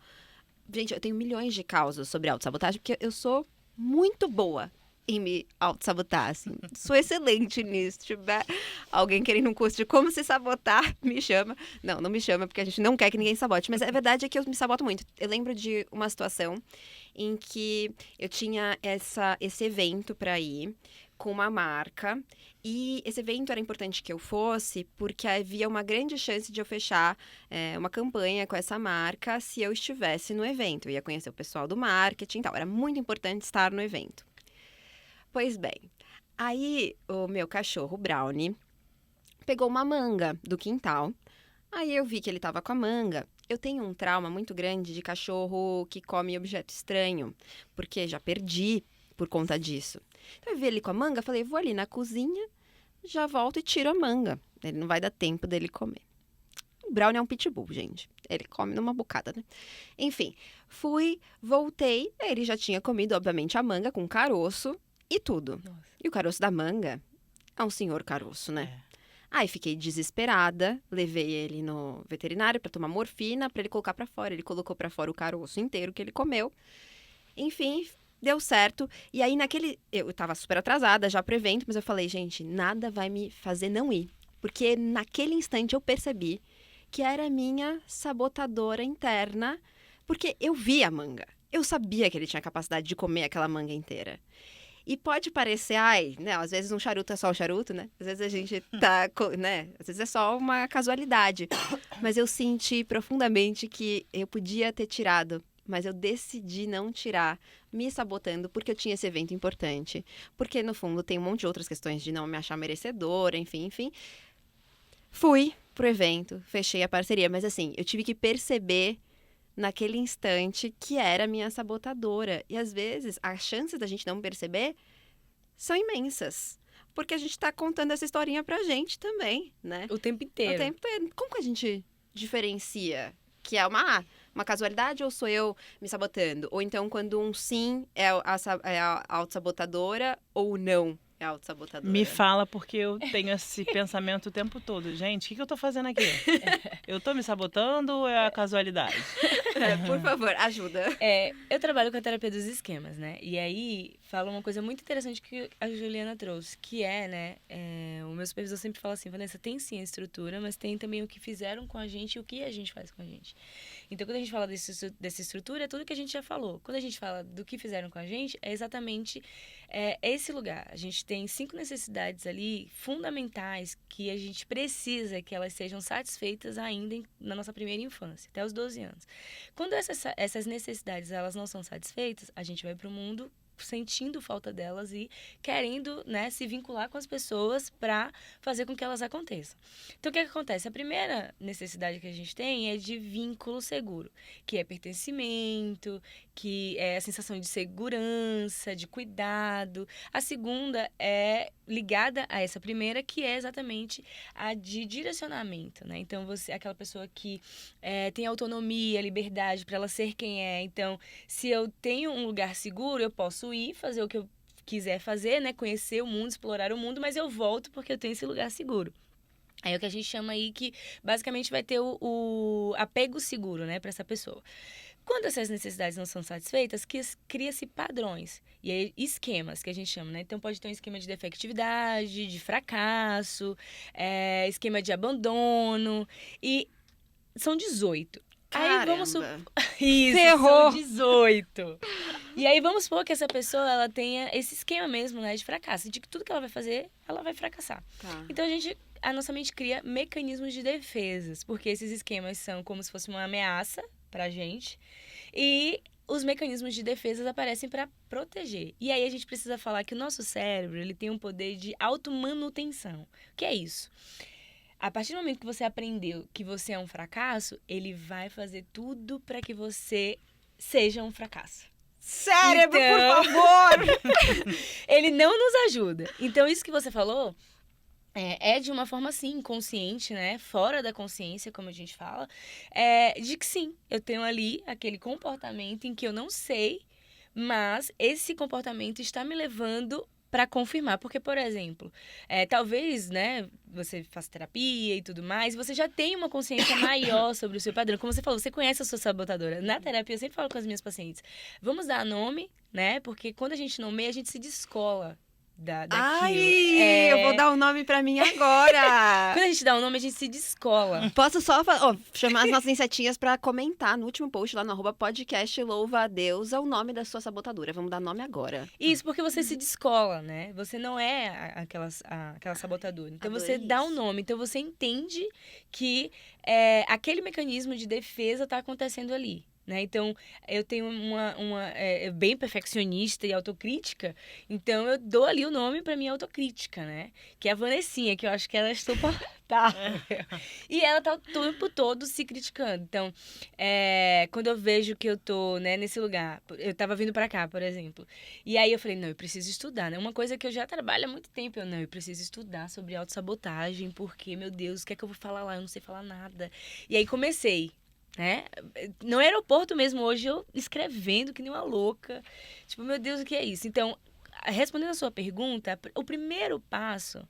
Gente, eu tenho milhões de causas sobre autossabotagem, porque eu sou muito boa em me auto-sabotar, assim. Sou excelente nisso. Se tiver alguém querendo um curso de como se sabotar, me chama. Não me chama, porque a gente não quer que ninguém sabote. Mas a verdade é que eu me saboto muito. Eu lembro de uma situação em que eu tinha esse evento para ir com uma marca. E esse evento era importante que eu fosse, porque havia uma grande chance de eu fechar uma campanha com essa marca se eu estivesse no evento. Eu ia conhecer o pessoal do marketing e tal. Era muito importante estar no evento. Pois bem, aí o meu cachorro, Brownie, pegou uma manga do quintal. Aí eu vi que ele tava com a manga. Eu tenho um trauma muito grande de cachorro que come objeto estranho, porque já perdi por conta disso. Então eu vi ele com a manga, falei, vou ali na cozinha, já volto e tiro a manga. Ele não vai dar tempo dele comer. O Brownie é um pitbull, gente. Ele come numa bocada, né? Enfim, voltei, ele já tinha comido, obviamente, a manga com caroço. E tudo. Nossa. E o caroço da manga é um senhor caroço, né? Aí fiquei desesperada, levei ele no veterinário pra tomar morfina, pra ele colocar pra fora. Ele colocou pra fora o caroço inteiro que ele comeu. Enfim, deu certo. E aí, eu tava super atrasada já pro evento, mas eu falei, gente, nada vai me fazer não ir. Porque naquele instante eu percebi que era a minha sabotadora interna, porque eu vi a manga. Eu sabia que ele tinha capacidade de comer aquela manga inteira. E pode parecer, né, às vezes um charuto é só um charuto, né? Às vezes a gente tá, né? Às vezes é só uma casualidade. Mas eu senti profundamente que eu podia ter tirado, mas eu decidi não tirar, me sabotando, porque eu tinha esse evento importante. Porque, no fundo, tem um monte de outras questões de não me achar merecedora, enfim. Fui pro evento, fechei a parceria, mas assim, eu tive que perceber naquele instante que era a minha sabotadora. E às vezes, as chances da gente não perceber são imensas. Porque a gente tá contando essa historinha pra gente também, né? O tempo inteiro. O tempo inteiro. Como que a gente diferencia que é uma casualidade ou sou eu me sabotando? Ou então, quando um sim é a autossabotadora ou não é a autossabotadora? Me fala, porque eu tenho esse pensamento o tempo todo. Gente, o que eu tô fazendo aqui? Eu tô me sabotando ou é a casualidade? Por favor, ajuda. Eu trabalho com a terapia dos esquemas, né? E aí, fala uma coisa muito interessante que a Juliana trouxe, que né? O meu supervisor sempre fala assim, Vanessa, tem sim a estrutura, mas tem também o que fizeram com a gente e o que a gente faz com a gente. Então, quando a gente fala dessa estrutura, é tudo que a gente já falou. Quando a gente fala do que fizeram com a gente, é exatamente esse lugar. A gente tem 5 necessidades ali fundamentais que a gente precisa que elas sejam satisfeitas ainda na nossa primeira infância, até os 12 anos. Quando essas necessidades elas não são satisfeitas, a gente vai para o mundo sentindo falta delas e querendo, né, se vincular com as pessoas para fazer com que elas aconteçam. Então, o que acontece? A primeira necessidade que a gente tem é de vínculo seguro, que é pertencimento, que é a sensação de segurança, de cuidado. A segunda é ligada a essa primeira, que é exatamente a de direcionamento, né? Então, você é aquela pessoa que tem autonomia, liberdade para ela ser quem é. Então, se eu tenho um lugar seguro, eu posso ir fazer o que eu quiser fazer, né? Conhecer o mundo, explorar o mundo, mas eu volto porque eu tenho esse lugar seguro. É o que a gente chama aí que basicamente vai ter o apego seguro, né, para essa pessoa. Quando essas necessidades não são satisfeitas, cria-se padrões e aí esquemas que a gente chama, né? Então pode ter um esquema de defectividade, de fracasso, esquema de abandono e são 18. Caramba. Aí vamos Isso, Ferrou. são 18. E aí vamos supor que essa pessoa ela tenha esse esquema mesmo, né, de fracasso, de que tudo que ela vai fazer, ela vai fracassar. Tá. Então a nossa mente cria mecanismos de defesas, porque esses esquemas são como se fosse uma ameaça pra gente. E os mecanismos de defesa aparecem para proteger. E aí a gente precisa falar que o nosso cérebro, ele tem um poder de automanutenção. O que é isso? A partir do momento que você aprendeu que você é um fracasso, ele vai fazer tudo para que você seja um fracasso. Cérebro, por favor! Ele não nos ajuda. Então, isso que você falou é de uma forma, assim, inconsciente, né? Fora da consciência, como a gente fala. De que, sim, eu tenho ali aquele comportamento em que eu não sei, mas esse comportamento está me levando para confirmar, porque, por exemplo, talvez, né, você faça terapia e tudo mais, você já tem uma consciência maior sobre o seu padrão. Como você falou, você conhece a sua sabotadora. Na terapia, eu sempre falo com as minhas pacientes, vamos dar nome, né, porque quando a gente nomeia, a gente se descola daquilo. Ai, eu vou dar um nome pra mim agora. Quando a gente dá um nome, a gente se descola. Posso só chamar as nossas insetinhas pra comentar no último post lá no @podcast Louva a Deus o nome da sua sabotadora. Vamos dar nome agora. Isso, porque você se descola, né? Você não é aquela sabotadora. Então, você dá um nome. Então, você entende que aquele mecanismo de defesa tá acontecendo ali. Né? Então, eu tenho uma bem perfeccionista e autocrítica, então eu dou ali o nome para minha autocrítica, né? Que é a Vanessinha, que eu acho que ela é insuportável. E ela tá o tempo todo se criticando. Então, quando eu vejo que eu tô, né, nesse lugar, eu tava vindo para cá, por exemplo, e aí eu falei, não, eu preciso estudar, né? Uma coisa que eu já trabalho há muito tempo, eu preciso estudar sobre autossabotagem, porque, meu Deus, o que é que eu vou falar lá? Eu não sei falar nada. E aí comecei, né? No aeroporto mesmo, hoje eu escrevendo que nem uma louca. Tipo, meu Deus, o que é isso? Então, respondendo a sua pergunta, o primeiro passo,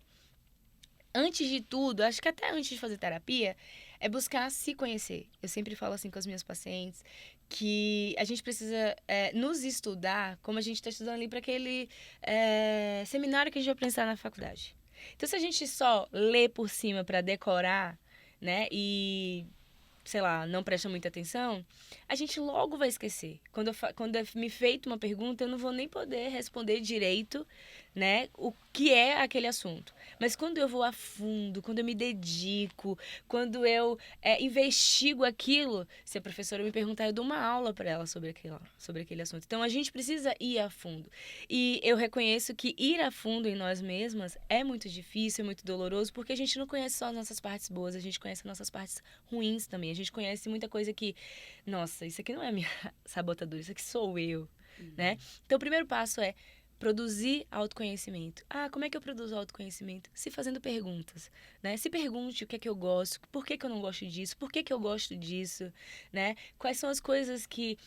antes de tudo, acho que até antes de fazer terapia, é buscar se conhecer. Eu sempre falo assim com as minhas pacientes, que a gente precisa nos estudar como a gente está estudando ali para aquele seminário que a gente vai pensar na faculdade. Então, se a gente só lê por cima para decorar, né, e, sei lá, não presta muita atenção, a gente logo vai esquecer. Quando é me feita uma pergunta, eu não vou nem poder responder direito, né, o que é aquele assunto. Mas quando eu vou a fundo, quando eu me dedico, quando eu investigo aquilo, se a professora me perguntar, eu dou uma aula para ela sobre aquele assunto. Então, a gente precisa ir a fundo. E eu reconheço que ir a fundo em nós mesmas é muito difícil, é muito doloroso, porque a gente não conhece só as nossas partes boas, a gente conhece as nossas partes ruins também. A gente conhece muita coisa que, nossa, isso aqui não é a minha sabotadora, isso aqui sou eu, né? Então, o primeiro passo é produzir autoconhecimento. Como é que eu produzo autoconhecimento? Se fazendo perguntas, né? Se pergunte o que é que eu gosto, por que que eu não gosto disso, por que que eu gosto disso, né? Quais são as coisas que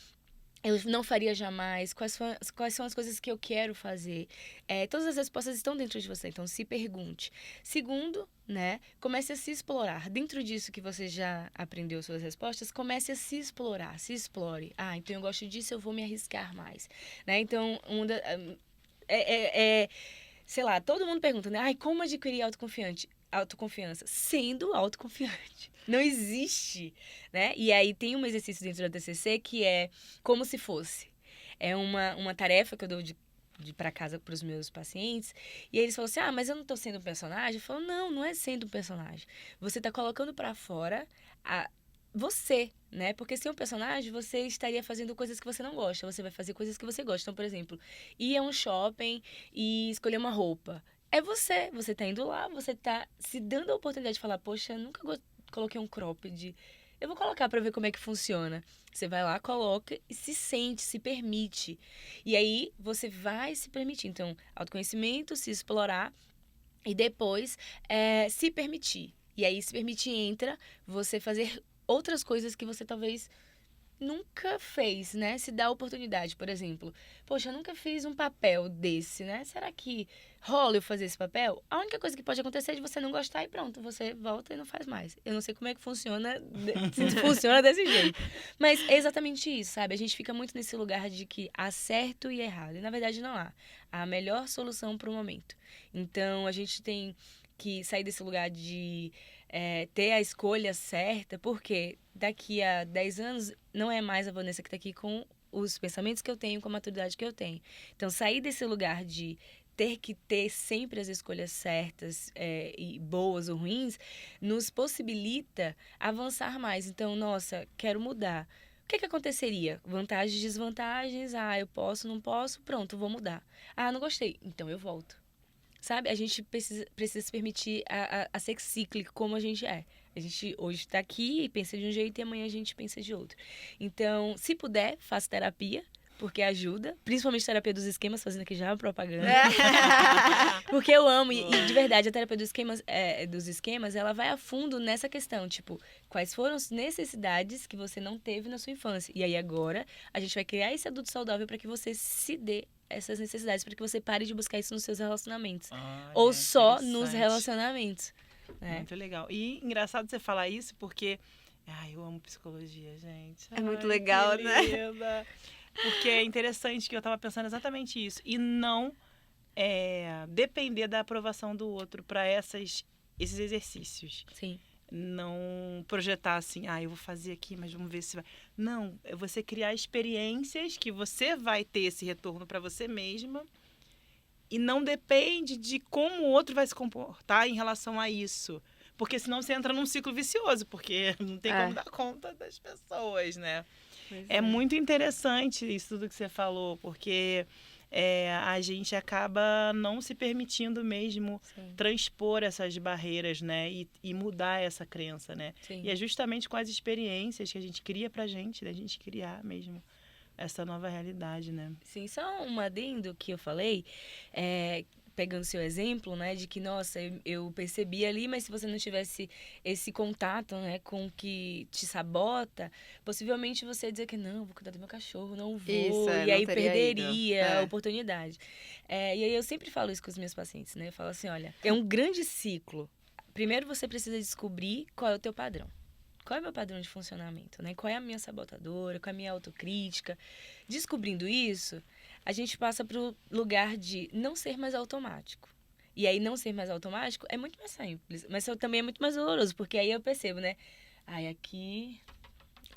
eu não faria jamais, quais são as coisas que eu quero fazer. Todas as respostas estão dentro de você, então se pergunte. Segundo, né, comece a se explorar. Dentro disso que você já aprendeu suas respostas, comece a se explorar, se explore. Então eu gosto disso, eu vou me arriscar mais. Né? Então, sei lá, todo mundo pergunta, né? Como adquirir autoconfiança? Sendo autoconfiante. Não existe, né? E aí tem um exercício dentro da TCC que é como se fosse. É uma tarefa que eu dou de para casa para os meus pacientes. E eles falam assim, mas eu não tô sendo um personagem? Eu falo, não é sendo um personagem. Você tá colocando para fora você, né? Porque se é um personagem, você estaria fazendo coisas que você não gosta. Você vai fazer coisas que você gosta. Então, por exemplo, ir a um shopping e escolher uma roupa. É você. Você tá indo lá, você tá se dando a oportunidade de falar, poxa, eu nunca coloquei um cropped. Eu vou colocar pra ver como é que funciona. Você vai lá, coloca e se sente, se permite. E aí, você vai se permitir. Então, autoconhecimento, se explorar e depois se permitir. E aí, se permitir entra você fazer outras coisas que você talvez nunca fez, né? Se dá a oportunidade, por exemplo. Poxa, eu nunca fiz um papel desse, né? Será que rola eu fazer esse papel? A única coisa que pode acontecer é de você não gostar e pronto, você volta e não faz mais. Eu não sei como é que funciona, se funciona desse jeito. Mas é exatamente isso, sabe? A gente fica muito nesse lugar de que há certo e errado. E na verdade não há. Há a melhor solução para o momento. Então, a gente tem que sair desse lugar de ter a escolha certa, porque daqui a 10 anos não é mais a Vanessa que está aqui com os pensamentos que eu tenho, com a maturidade que eu tenho. Então, sair desse lugar de ter que ter sempre as escolhas certas e boas ou ruins, nos possibilita avançar mais. Então, nossa, quero mudar. O que aconteceria? Vantagens e desvantagens. Eu posso, não posso, pronto, vou mudar. Não gostei, então eu volto. Sabe? A gente precisa se permitir a ser cíclico como a gente é. A gente hoje está aqui e pensa de um jeito e amanhã a gente pensa de outro. Então, se puder, faça terapia, porque ajuda. Principalmente terapia dos esquemas, fazendo aqui já uma propaganda. Porque eu amo. E de verdade, a terapia dos esquemas, ela vai a fundo nessa questão. Tipo, quais foram as necessidades que você não teve na sua infância? E aí agora, a gente vai criar esse adulto saudável para que você se dê essas necessidades, para que você pare de buscar isso nos seus relacionamentos. Ou só nos relacionamentos. Né? Muito legal. E engraçado você falar isso, porque eu amo psicologia, gente. É muito legal, né? Porque é interessante que eu tava pensando exatamente isso. E não depender da aprovação do outro para esses exercícios. Sim. Não projetar assim, eu vou fazer aqui, mas vamos ver se vai. Não, é você criar experiências que você vai ter esse retorno para você mesma e não depende de como o outro vai se comportar em relação a isso. Porque senão você entra num ciclo vicioso, porque não tem como dar conta das pessoas, né? É muito interessante isso tudo que você falou, porque a gente acaba não se permitindo mesmo transpor essas barreiras, né? E mudar essa crença, né? Sim. E é justamente com as experiências que a gente cria pra gente, da gente criar mesmo essa nova realidade, né? Sim, só um adendo que eu falei, pegando seu exemplo, né, de que, nossa, eu percebi ali, mas se você não tivesse esse contato, né, com o que te sabota, possivelmente você ia dizer que não, vou cuidar do meu cachorro, não vou, e aí perderia a oportunidade. E aí eu sempre falo isso com os meus pacientes, né, eu falo assim, olha, é um grande ciclo. Primeiro você precisa descobrir qual é o teu padrão. qual é o meu padrão de funcionamento, né? Qual é a minha sabotadora, qual é a minha autocrítica. Descobrindo isso, a gente passa pro lugar de não ser mais automático. E aí, não ser mais automático é muito mais simples, mas também é muito mais doloroso, porque aí eu percebo, né? Ai, aqui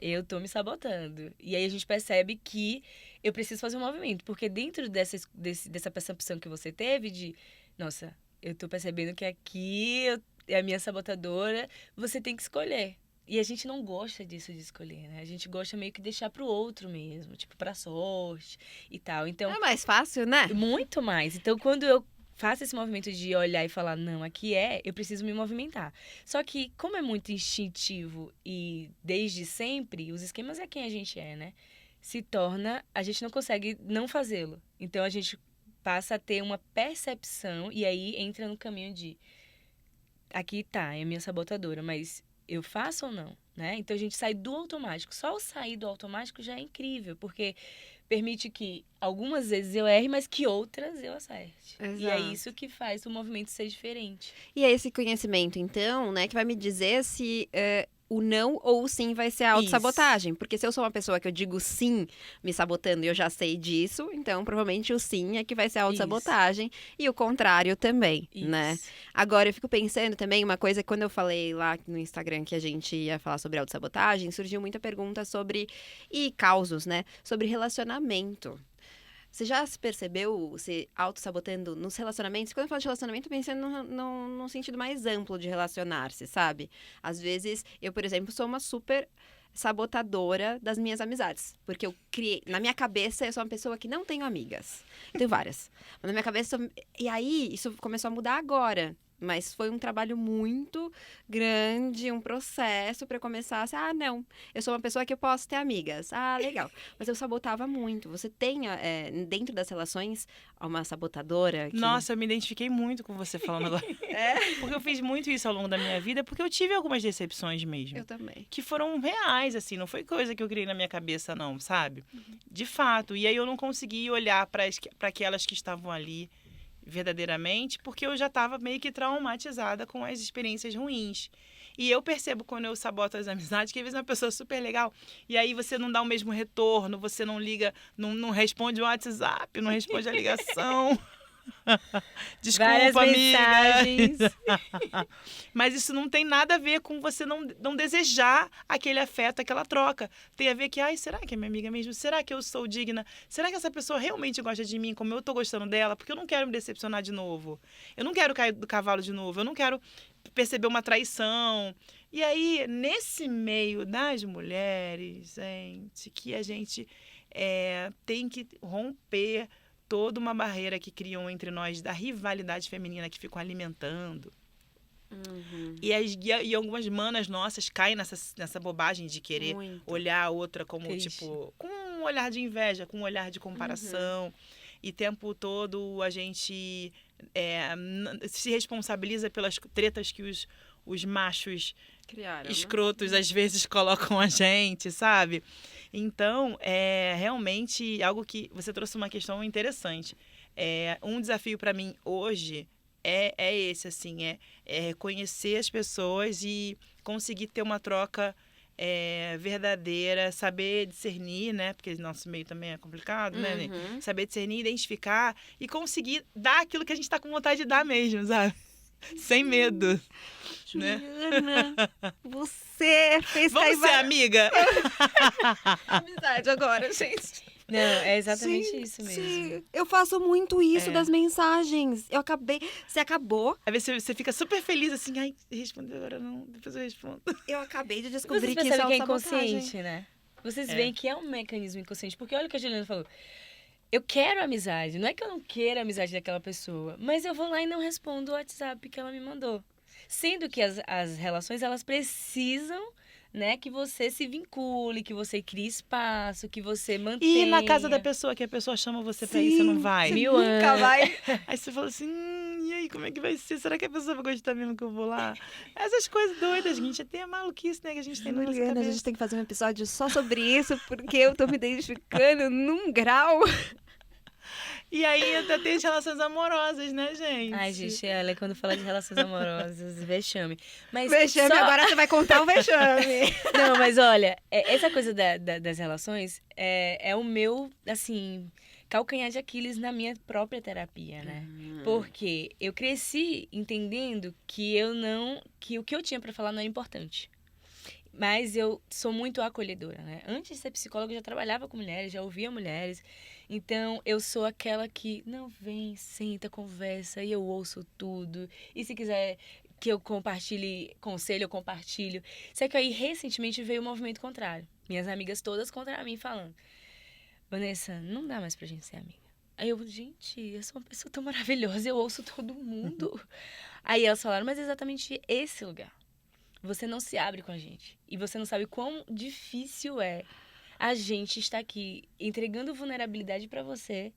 eu tô me sabotando. E aí a gente percebe que eu preciso fazer um movimento, porque dentro dessa percepção que você teve de, nossa, eu tô percebendo que aqui é a minha sabotadora, você tem que escolher. E a gente não gosta disso de escolher, né? A gente gosta meio que deixar pro outro mesmo, tipo, pra sorte e tal. Então, É mais fácil, né? muito mais. Então, quando eu faço esse movimento de olhar e falar, não, aqui eu preciso me movimentar. Só que, como é muito instintivo e desde sempre, os esquemas é quem a gente é, né? Se torna, a gente não consegue não fazê-lo. Então, a gente passa a ter uma percepção e aí entra no caminho de, aqui tá, é a minha sabotadora, mas eu faço ou não, né? Então, a gente sai do automático. Só o sair do automático já é incrível, porque permite que algumas vezes eu erre, mas que outras eu acerte. Exato. E é isso que faz o movimento ser diferente. E é esse conhecimento, então, né, que vai me dizer se o não ou o sim vai ser a autossabotagem. Porque se eu sou uma pessoa que eu digo sim me sabotando e eu já sei disso, então provavelmente o sim é que vai ser a autossabotagem. E o contrário também, né? Agora, eu fico pensando também uma coisa, quando eu falei lá no Instagram que a gente ia falar sobre autossabotagem, surgiu muita pergunta sobre, e causos, né? Sobre relacionamento. Você já se percebeu se autossabotando nos relacionamentos? Quando eu falo de relacionamento, eu pensando num sentido mais amplo de relacionar-se, sabe? Às vezes, eu, por exemplo, sou uma super sabotadora das minhas amizades. Porque eu criei... Na minha cabeça, eu sou uma pessoa que não tenho amigas. Eu tenho várias. Mas na minha cabeça... E aí, isso começou a mudar agora. Mas foi um trabalho muito grande, um processo para começar assim, não, eu sou uma pessoa que eu posso ter amigas. Legal. Mas eu sabotava muito. Você tem, dentro das relações, uma sabotadora? Nossa, eu me identifiquei muito com você falando agora. Porque eu fiz muito isso ao longo da minha vida, porque eu tive algumas decepções mesmo. Eu também. Que foram reais, assim, não foi coisa que eu criei na minha cabeça, não, sabe? De fato. E aí eu não consegui olhar para aquelas que estavam ali verdadeiramente, porque eu já estava meio que traumatizada com as experiências ruins. E eu percebo quando eu saboto as amizades, que às vezes é uma pessoa super legal, e aí você não dá o mesmo retorno, você não liga, não responde o WhatsApp, não responde a ligação. Desculpa, várias amiga. mensagens. Mas isso não tem nada a ver com você não desejar aquele afeto, aquela troca. Tem a ver que, será que é minha amiga mesmo? Será que eu sou digna? Será que essa pessoa realmente gosta de mim como eu tô gostando dela? Porque eu não quero me decepcionar de novo. Eu não quero cair do cavalo de novo. Eu não quero perceber uma traição. E aí, nesse meio das mulheres, gente, que a gente tem que romper toda uma barreira que criam entre nós da rivalidade feminina que ficam alimentando. E algumas manas nossas caem nessa bobagem de querer olhar a outra como, tipo, com um olhar de inveja, com um olhar de comparação. E o tempo todo a gente se responsabiliza pelas tretas que os machos criaram, escrotos às vezes colocam a gente, sabe? Então, realmente algo que você trouxe uma questão interessante. Um desafio para mim hoje é esse, assim, é conhecer as pessoas e conseguir ter uma troca verdadeira, saber discernir, né? Porque nosso meio também é complicado, né? Saber discernir, identificar e conseguir dar aquilo que a gente está com vontade de dar mesmo, sabe? Sem medo. Juliana, né? Você fez Vamos ser amiga? Amizade agora, gente. Não, é exatamente isso mesmo. Sim, eu faço muito isso das mensagens. Você acabou. Às vezes você fica super feliz, assim, respondeu agora não, depois eu respondo. Eu acabei de descobrir Vocês que isso é que é autossabotagem. inconsciente, né? Vocês veem que é um mecanismo inconsciente. Porque olha o que a Juliana falou. Eu quero amizade. Não é que eu não queira a amizade daquela pessoa. Mas eu vou lá e não respondo o WhatsApp que ela me mandou. Sendo que as relações, elas precisam, né, que você se vincule, que você crie espaço, que você mantenha. E na casa da pessoa, que a pessoa chama você pra ir, você não vai. Nunca vai. Aí você fala assim, e aí, como é que vai ser? Será que a pessoa vai gostar mesmo que eu vou lá? Essas coisas doidas, gente. Até a maluquice, né, que a gente tem na nossa Juliana, cabeça. a gente tem que fazer um episódio só sobre isso, porque eu tô me identificando num grau. E aí ainda tem as relações amorosas, né, gente? Ai, gente, olha, quando fala de relações amorosas, vexame. Mas Vexame, agora você vai contar o vexame. Não, mas olha, essa coisa das relações é o meu, assim, calcanhar de Aquiles na minha própria terapia, né? Porque eu cresci entendendo que que o que eu tinha pra falar não era importante. Mas eu sou muito acolhedora, né? Antes de ser psicóloga, eu já trabalhava com mulheres, já ouvia mulheres. Então, eu sou aquela que, não, vem, senta, conversa, e eu ouço tudo. E se quiser que eu compartilhe conselho, eu compartilho. Só que aí, recentemente, veio o movimento contrário. Minhas amigas todas contra mim falando, Vanessa, não dá mais pra gente ser amiga. Aí eu, gente, eu sou uma pessoa tão maravilhosa, eu ouço todo mundo. Aí elas falaram, mas é exatamente esse lugar. Você não se abre com a gente. E você não sabe quão difícil é a gente estar aqui entregando vulnerabilidade pra você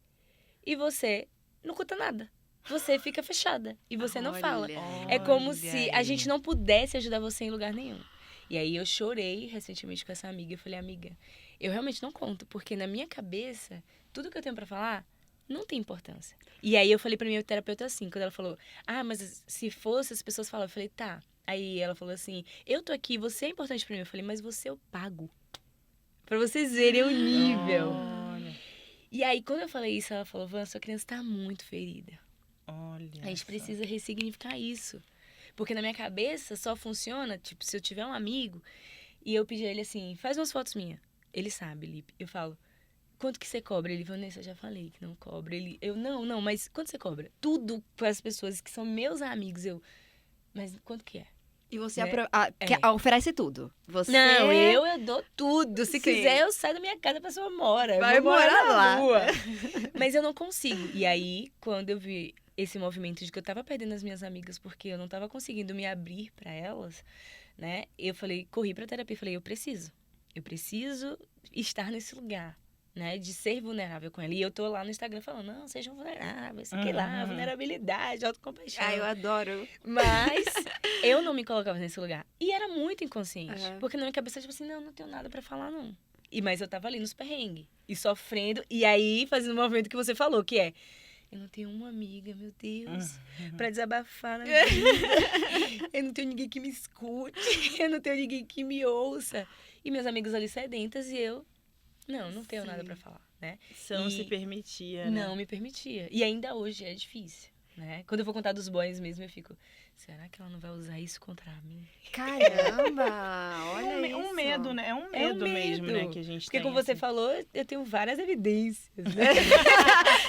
e você não conta nada. Você fica fechada e você não fala. É como se a gente não pudesse ajudar você em lugar nenhum. E aí eu chorei recentemente com essa amiga. Eu falei, amiga, eu realmente não conto, porque na minha cabeça, tudo que eu tenho pra falar não tem importância. E aí eu falei pra minha terapeuta assim, quando ela falou, mas se fosse, as pessoas falam, eu falei, tá. Aí ela falou assim, eu tô aqui, você é importante pra mim. Eu falei, mas você eu pago. Pra vocês verem o nível. Olha. E aí, quando eu falei isso, ela falou, Van, sua criança tá muito ferida. Olha. A gente precisa ressignificar isso. Porque na minha cabeça só funciona, tipo, se eu tiver um amigo e eu pedir a ele assim, faz umas fotos minhas. Ele sabe, Lipe. Eu falo, quanto que você cobra? Ele, Vanessa, eu já falei que não cobra. Eu, não, mas quanto você cobra? Tudo para as pessoas que são meus amigos, mas quanto que é? E você Né? oferece tudo. Você... Não, eu dou tudo. Se Sim. quiser, eu saio da minha casa, a pessoa mora. Vai Eu vou morar morar lá. na rua. Mas eu não consigo. E aí, quando eu vi esse movimento de que eu tava perdendo as minhas amigas porque eu não tava conseguindo me abrir pra elas, né? Eu falei, corri pra terapia e falei, eu preciso estar nesse lugar, né? De ser vulnerável com ela. E eu tô lá no Instagram falando, não, sejam vulneráveis, sei que lá, vulnerabilidade, autocompaixão. Eu adoro. Mas eu não me colocava nesse lugar. E era muito inconsciente. Porque na minha cabeça, tipo assim, não tenho nada pra falar, não. Mas eu tava ali nos perrengues. E sofrendo. E aí, fazendo o movimento que você falou, que é... Eu não tenho uma amiga, meu Deus, pra desabafar na vida. Eu não tenho ninguém que me escute. Eu não tenho ninguém que me ouça. E meus amigos ali sedentas e eu... Não tenho nada pra falar, né? Você não se permitia, né? Não me permitia. E ainda hoje é difícil, né? Quando eu vou contar dos boys mesmo, eu fico... Será que ela não vai usar isso contra mim? Caramba! Olha isso. Um medo, né? É um medo mesmo, né? Que a gente Porque tem. como você assim. falou, eu tenho várias evidências, né?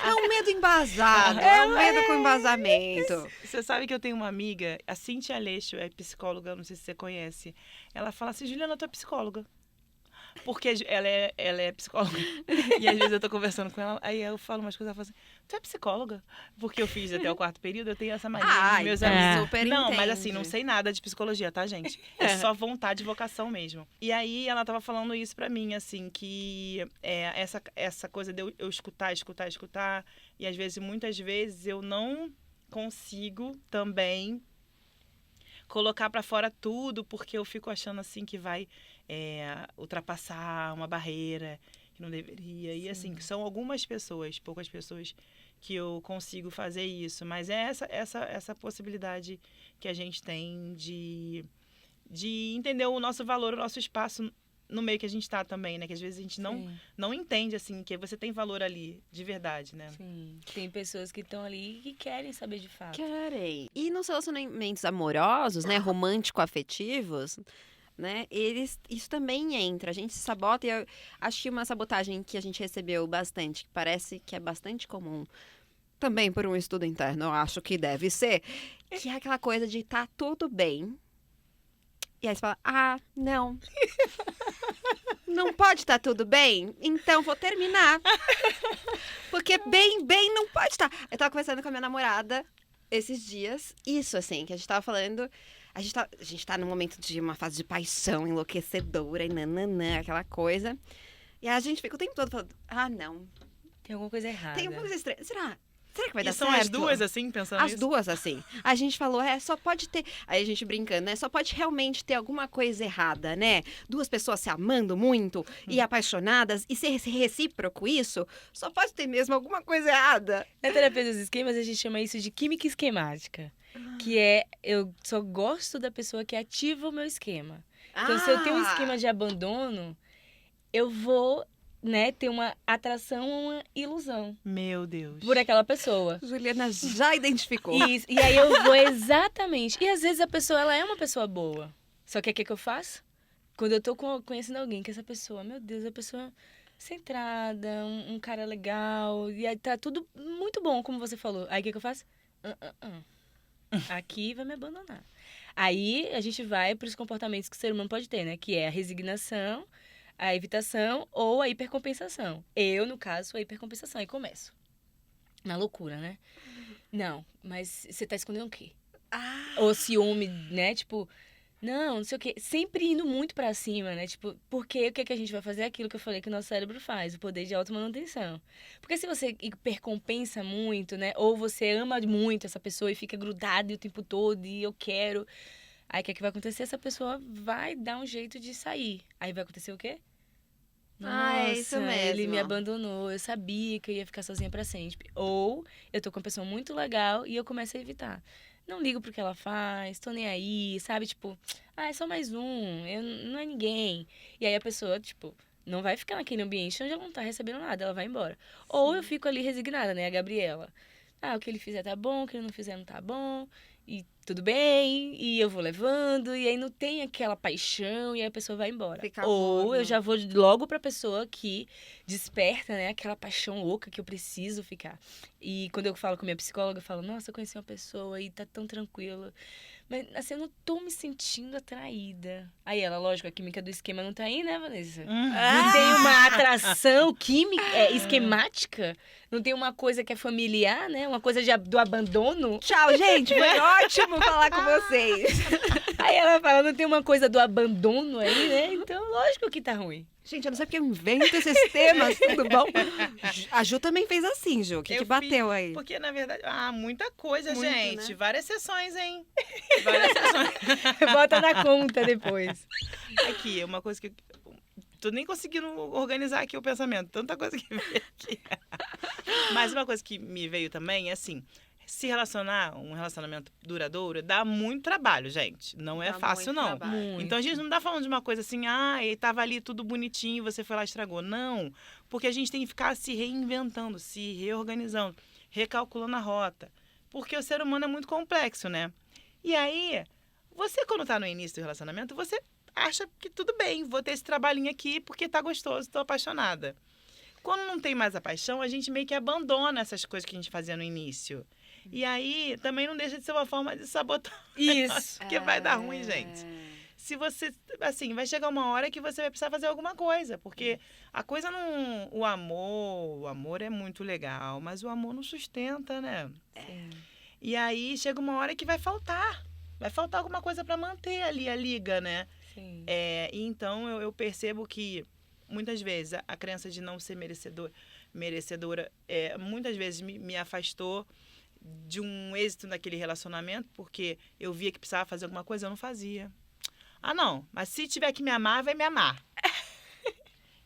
É um medo embasado. É um medo com embasamento. Você sabe que eu tenho uma amiga, a Cintia Aleixo, é psicóloga, não sei se você conhece. Ela fala assim, Juliana, tu é psicóloga. Porque ela é psicóloga. E às vezes eu tô conversando com ela, aí eu falo umas coisas, ela fala assim, tu é psicóloga? Porque eu fiz até o 4º período, eu tenho essa mania. Meus amigos super não, entende. mas assim, não sei nada de psicologia, tá, gente? É só vontade e vocação mesmo. E aí ela tava falando isso pra mim, assim, que essa coisa de eu escutar, e às vezes, muitas vezes, eu não consigo também colocar pra fora tudo, porque eu fico achando assim que vai ultrapassar uma barreira que não deveria. E assim, são algumas pessoas, poucas pessoas, que eu consigo fazer isso. Mas é essa possibilidade que a gente tem de entender o nosso valor, o nosso espaço no meio que a gente está também, né? Que às vezes a gente não entende, assim, que você tem valor ali, de verdade, né? Sim. Tem pessoas que estão ali e que querem saber de fato. Querem. E nos relacionamentos amorosos, né? Romântico-afetivos, né? Isso também entra. A gente se sabota e eu acho que uma sabotagem que a gente recebeu bastante, que parece que é bastante comum, também por um estudo interno, eu acho que deve ser, que é aquela coisa de tá tudo bem. E aí você fala, não. Não pode estar tudo bem? Então vou terminar. Porque bem não pode estar. Eu tava conversando com a minha namorada esses dias. Isso, assim, que a gente tava falando. A gente tá num momento de uma fase de paixão enlouquecedora e nananã, aquela coisa. E a gente fica o tempo todo falando, não. Tem alguma coisa errada. Tem alguma coisa estranha. Será será que vai E dar são certo? as duas, assim, pensando As nisso? duas, assim. A gente falou, só pode ter... Aí a gente brincando, né? Só pode realmente ter alguma coisa errada, né? Duas pessoas se amando muito e apaixonadas e ser recíproco isso, só pode ter mesmo alguma coisa errada. Na terapia dos esquemas, a gente chama isso de química esquemática. Que é, eu só gosto da pessoa que ativa o meu esquema. Então, se eu tenho um esquema de abandono, eu vou, né, ter uma atração ou uma ilusão Meu Deus. por aquela pessoa. Juliana já identificou. Isso, e aí eu vou exatamente. E às vezes a pessoa, ela é uma pessoa boa. Só que o que eu faço? Quando eu tô conhecendo alguém, que essa pessoa, meu Deus, a pessoa centrada, um cara legal, e aí tá tudo muito bom, como você falou. Aí o que eu faço? Aqui vai me abandonar. Aí a gente vai para os comportamentos que o ser humano pode ter, né? Que é a resignação, a evitação ou a hipercompensação. Eu, no caso, sou a hipercompensação. Aí começo. Na loucura, né? Não, mas você tá escondendo o quê? Ou ciúme, né? Tipo, não sei o quê. Sempre indo muito pra cima, né? Tipo, porque o que, que a gente vai fazer? Aquilo que eu falei que o nosso cérebro faz, o poder de automanutenção. Porque se você hipercompensa muito, né? Ou você ama muito essa pessoa e fica grudado o tempo todo e eu quero... Aí o que, que vai acontecer? Essa pessoa vai dar um jeito de sair. Aí vai acontecer o quê? É isso Nossa, ele mesmo. me abandonou, eu sabia que eu ia ficar sozinha pra sempre. Ou eu tô com uma pessoa muito legal e eu começo a evitar. Não ligo pro que ela faz, tô nem aí, sabe? Tipo, é só mais um, não é ninguém. E aí a pessoa, tipo, não vai ficar naquele ambiente onde ela não tá recebendo nada, ela vai embora. Ou eu fico ali resignada, né, a Gabriela. O que ele fizer tá bom, o que ele não fizer não tá bom. E tudo bem, e eu vou levando, e aí não tem aquela paixão, e aí a pessoa vai embora. Fica Ou morna. eu já vou logo pra pessoa que desperta, né, aquela paixão louca que eu preciso ficar. E quando eu falo com minha psicóloga, eu falo, nossa, eu conheci uma pessoa e tá tão tranquilo. Mas, assim, eu não tô me sentindo atraída. Aí ela, lógico, a química do esquema não tá aí, né, Vanessa? Não tem uma atração química, esquemática? Não tem uma coisa que é familiar, né? Uma coisa do abandono? Tchau, gente. Foi ótimo falar com vocês. Aí ela fala, não tem uma coisa do abandono aí, né? Então, lógico que tá ruim. Gente, eu não sei porque eu invento esses temas, tudo bom? A Ju também fez assim, Ju. O que bateu aí? Porque, na verdade, muita coisa, Muito, gente. né? Várias sessões, hein? Várias sessões. Bota na conta depois. Aqui, uma coisa que eu tô nem conseguindo organizar aqui o pensamento. Tanta coisa que veio aqui. Mas uma coisa que me veio também é assim... Se relacionar, um relacionamento duradouro, dá muito trabalho, gente. Não é Dá fácil, muito não. trabalho. Muito. Então, a gente não tá falando de uma coisa assim, ele tava ali tudo bonitinho, você foi lá e estragou. Não, porque a gente tem que ficar se reinventando, se reorganizando, recalculando a rota. Porque o ser humano é muito complexo, né? E aí, você quando tá no início do relacionamento, você acha que tudo bem, vou ter esse trabalhinho aqui porque tá gostoso, tô apaixonada. Quando não tem mais a paixão, a gente meio que abandona essas coisas que a gente fazia no início. E aí, também não deixa de ser uma forma de sabotar. Isso. Porque vai dar ruim, gente. Se você, assim, vai chegar uma hora que você vai precisar fazer alguma coisa. Porque a coisa não... O amor é muito legal, mas o amor não sustenta, né? Sim. E aí, chega uma hora que vai faltar. Vai faltar alguma coisa para manter ali a liga, né? Sim. E então, eu percebo que, muitas vezes, a crença de não ser merecedora muitas vezes me afastou de um êxito naquele relacionamento, porque eu via que precisava fazer alguma coisa, eu não fazia. Não, mas se tiver que me amar, vai me amar.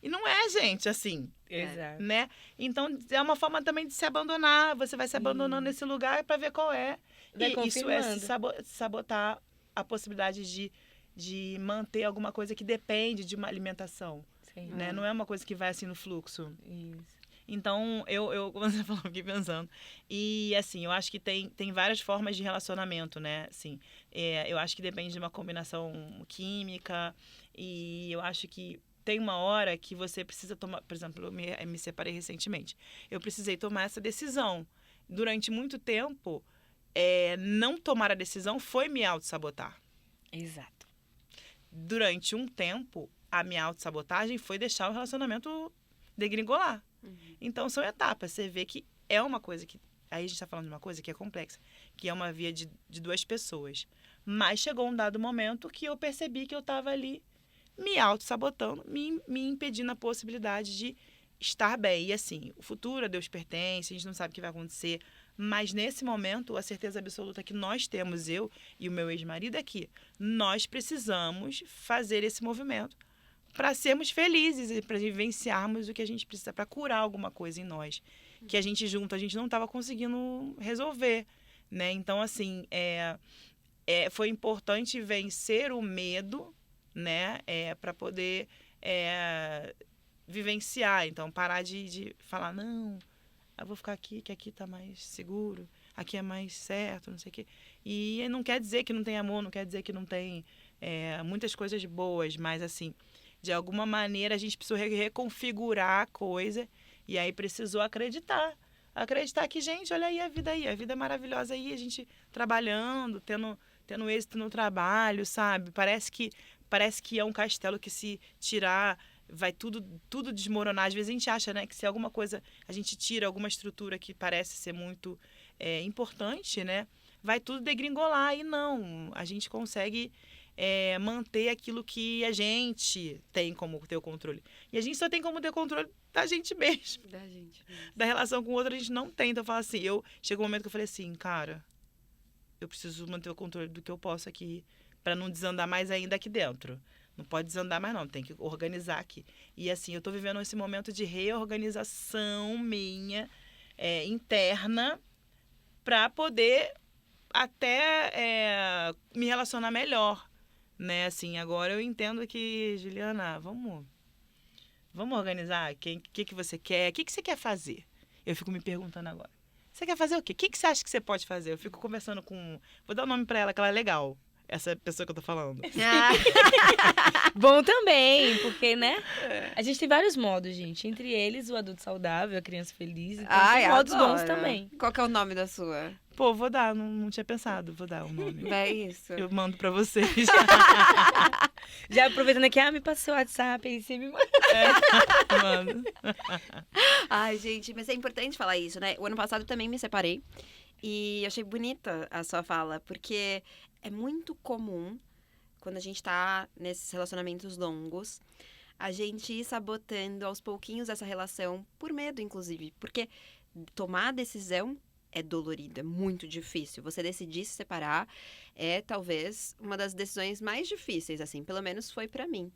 E não é, gente, assim, Exato. né? Então, é uma forma também de se abandonar. Você vai se abandonando nesse lugar para ver qual é. Vai E isso é confirmando. sabotar a possibilidade de manter alguma coisa que depende de uma alimentação, Sim. né? Não é uma coisa que vai assim no fluxo. Isso. Então, eu como você falou, fiquei pensando. E, assim, eu acho que tem várias formas de relacionamento, né? Assim, eu acho que depende de uma combinação química. E eu acho que tem uma hora que você precisa tomar... Por exemplo, eu me separei recentemente. Eu precisei tomar essa decisão. Durante muito tempo, não tomar a decisão foi me autossabotar. Exato. Durante um tempo, a minha autossabotagem foi deixar o relacionamento degringolar. Então, são etapas. Você vê que é uma coisa que... Aí a gente está falando de uma coisa que é complexa, que é uma via de duas pessoas. Mas chegou um dado momento que eu percebi que eu estava ali me auto-sabotando, me impedindo a possibilidade de estar bem. E assim, o futuro a Deus pertence, a gente não sabe o que vai acontecer Mas nesse momento, a certeza absoluta que nós temos, eu e o meu ex-marido, é que nós precisamos fazer esse movimento para sermos felizes e para vivenciarmos o que a gente precisa para curar alguma coisa em nós. Que a gente junto, a gente não estava conseguindo resolver, né? Então, assim, foi importante vencer o medo, né? Para poder vivenciar. Então, parar de falar, não, eu vou ficar aqui, que aqui tá mais seguro, aqui é mais certo, não sei o quê. E não quer dizer que não tem amor, não quer dizer que não tem muitas coisas boas, mas, assim, de alguma maneira a gente precisou reconfigurar a coisa e aí precisou acreditar. Acreditar que, gente, olha aí, a vida é maravilhosa aí, a gente trabalhando, tendo êxito no trabalho, sabe? Parece que é um castelo que se tirar vai tudo desmoronar. Às vezes a gente acha, né, que se alguma coisa a gente tira, alguma estrutura que parece ser muito importante, né, vai tudo degringolar. E não, a gente consegue manter aquilo que a gente tem como ter o controle. E a gente só tem como ter controle da gente mesmo. Da gente mesmo. Da relação com o outro a gente não tem. Então eu falo assim, chegou um momento que eu falei assim, cara, eu preciso manter o controle do que eu posso aqui para não desandar mais ainda aqui dentro. Não pode desandar mais não, tem que organizar aqui. E assim, eu tô vivendo esse momento de reorganização minha interna para poder até me relacionar melhor, né? Assim, agora eu entendo que, Juliana, vamos organizar o que você quer, o que você quer fazer? Eu fico me perguntando agora. Você quer fazer o quê? O que você acha que você pode fazer? Eu fico conversando com... Vou dar o nome pra ela, que ela é legal. Essa pessoa que eu tô falando. Bom também, porque, né? A gente tem vários modos, gente. Entre eles, o adulto saudável, a criança feliz. Então tem modos bons também. Qual que é o nome da sua? Pô, vou dar. Não tinha pensado. Vou dar o nome. É isso. Eu mando pra vocês. Já aproveitando aqui, me passa seu WhatsApp aí, você me manda. Mando. Ai, gente, mas é importante falar isso, né? O ano passado eu também me separei. E achei bonita a sua fala, porque é muito comum, quando a gente tá nesses relacionamentos longos, a gente ir sabotando aos pouquinhos essa relação, por medo, inclusive. Porque tomar a decisão é dolorido, é muito difícil. Você decidir se separar é talvez uma das decisões mais difíceis, assim, pelo menos foi pra mim.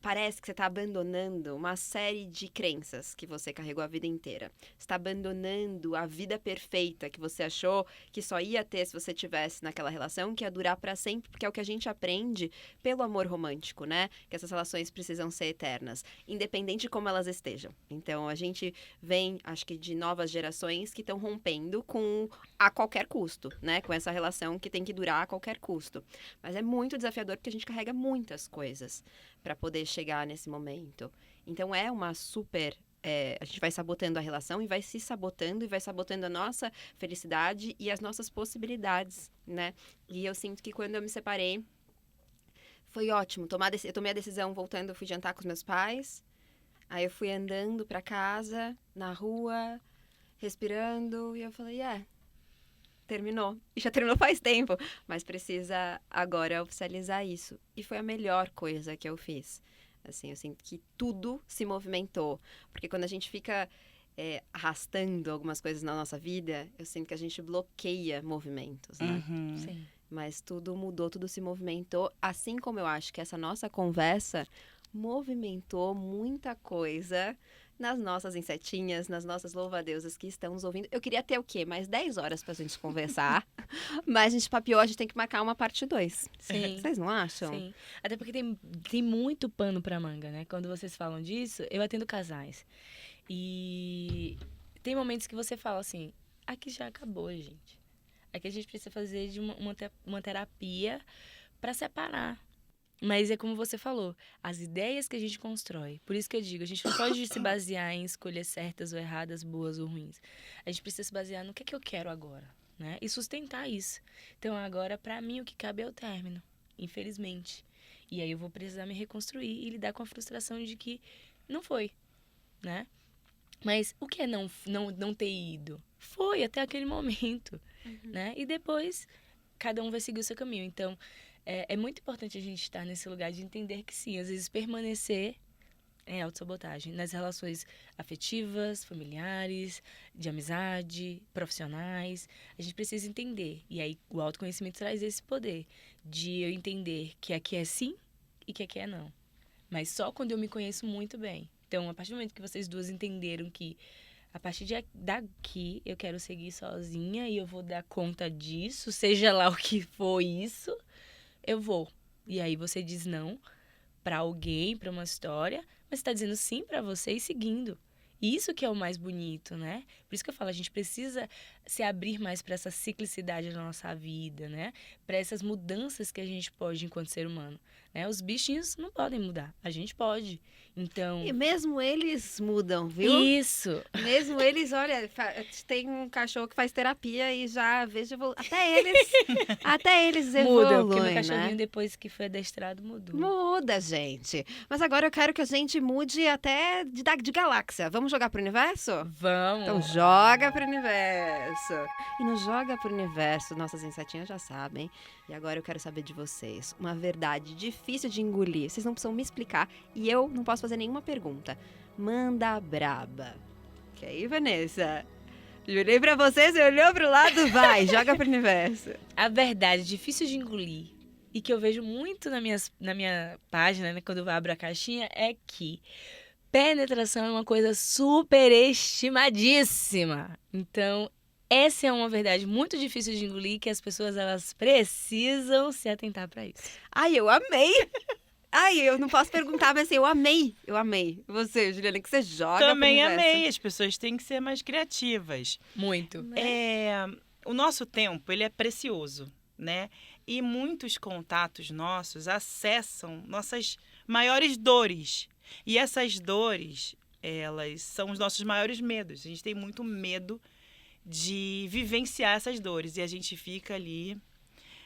Parece que você está abandonando uma série de crenças que você carregou a vida inteira. Você está abandonando a vida perfeita que você achou que só ia ter se você tivesse naquela relação, que ia durar para sempre, porque é o que a gente aprende pelo amor romântico, né? Que essas relações precisam ser eternas, independente de como elas estejam. Então, a gente vem, acho que, de novas gerações que estão rompendo a qualquer custo, né? Com essa relação que tem que durar a qualquer custo. Mas é muito desafiador porque a gente carrega muitas coisas para poder chegar nesse momento. Então é uma super... a gente vai sabotando a relação e vai se sabotando e vai sabotando a nossa felicidade e as nossas possibilidades, né? E eu sinto que quando eu me separei, foi ótimo. Eu tomei a decisão voltando, eu fui jantar com os meus pais, aí eu fui andando para casa, na rua, respirando, e eu falei, terminou. E já terminou faz tempo, mas precisa agora oficializar isso. E foi a melhor coisa que eu fiz. Assim, eu sinto que tudo se movimentou. Porque quando a gente fica arrastando algumas coisas na nossa vida, eu sinto que a gente bloqueia movimentos, né? Uhum. Sim. Mas tudo mudou, tudo se movimentou. Assim como eu acho que essa nossa conversa movimentou muita coisa nas nossas insetinhas, nas nossas louva-deusas que estão nos ouvindo. Eu queria ter o quê? Mais 10 horas pra gente conversar. Mas a gente papeou, a gente tem que marcar uma parte 2. Sim. Vocês não acham? Sim. Até porque tem muito pano pra manga, né? Quando vocês falam disso, eu atendo casais. E tem momentos que você fala assim, aqui já acabou, gente. Aqui a gente precisa fazer de uma terapia pra separar. Mas é como você falou, as ideias que a gente constrói. Por isso que eu digo, a gente não pode se basear em escolhas certas ou erradas, boas ou ruins. A gente precisa se basear no que é que eu quero agora, né? E sustentar isso. Então agora, pra mim, o que cabe é o término, infelizmente. E aí eu vou precisar me reconstruir e lidar com a frustração de que não foi, né? Mas o que é não ter ido? Foi até aquele momento, né? E depois, cada um vai seguir o seu caminho. Então, é muito importante a gente estar nesse lugar de entender que sim, às vezes permanecer é autossabotagem. Nas relações afetivas, familiares, de amizade, profissionais. A gente precisa entender. E aí o autoconhecimento traz esse poder de eu entender que aqui é sim e que aqui é não. Mas só quando eu me conheço muito bem. Então, a partir do momento que vocês duas entenderam que a partir daqui eu quero seguir sozinha e eu vou dar conta disso, seja lá o que for isso, eu vou. E aí você diz não para alguém, para uma história, mas você está dizendo sim para você e seguindo. Isso que é o mais bonito, né? Por isso que eu falo, a gente precisa se abrir mais para essa ciclicidade da nossa vida, né? Para essas mudanças que a gente pode enquanto ser humano, né? Os bichinhos não podem mudar, a gente pode. Então... E mesmo eles mudam, viu? Isso! Mesmo eles, olha, tem um cachorro que faz terapia e já vejo até eles evoluem, muda, porque meu cachorrinho, né? depois que foi adestrado, mudou. Muda, gente. Mas agora eu quero que a gente mude até de galáxia. Vamos jogar pro universo? Vamos! Então joga pro universo. E no Joga pro Universo, nossas insetinhas já sabem. E agora eu quero saber de vocês. Uma verdade difícil de engolir. Vocês não precisam me explicar e eu não posso fazer nenhuma pergunta. Manda braba. Que aí, Vanessa? Jurei pra vocês, olhou pro lado, vai. Joga pro universo. A verdade difícil de engolir e que eu vejo muito na minha página, né, quando eu abro a caixinha, é que penetração é uma coisa superestimadíssima. Então, essa é uma verdade muito difícil de engolir que as pessoas elas precisam se atentar para isso. Ai, eu amei! Ai, eu não posso perguntar, mas assim, eu amei. Eu amei. Você, Juliana, que você joga Também pro universo. amei. As pessoas têm que ser mais criativas. Muito. O nosso tempo, ele é precioso, né? E muitos contatos nossos acessam nossas maiores dores. E essas dores, elas são os nossos maiores medos. A gente tem muito medo de vivenciar essas dores. E a gente fica ali,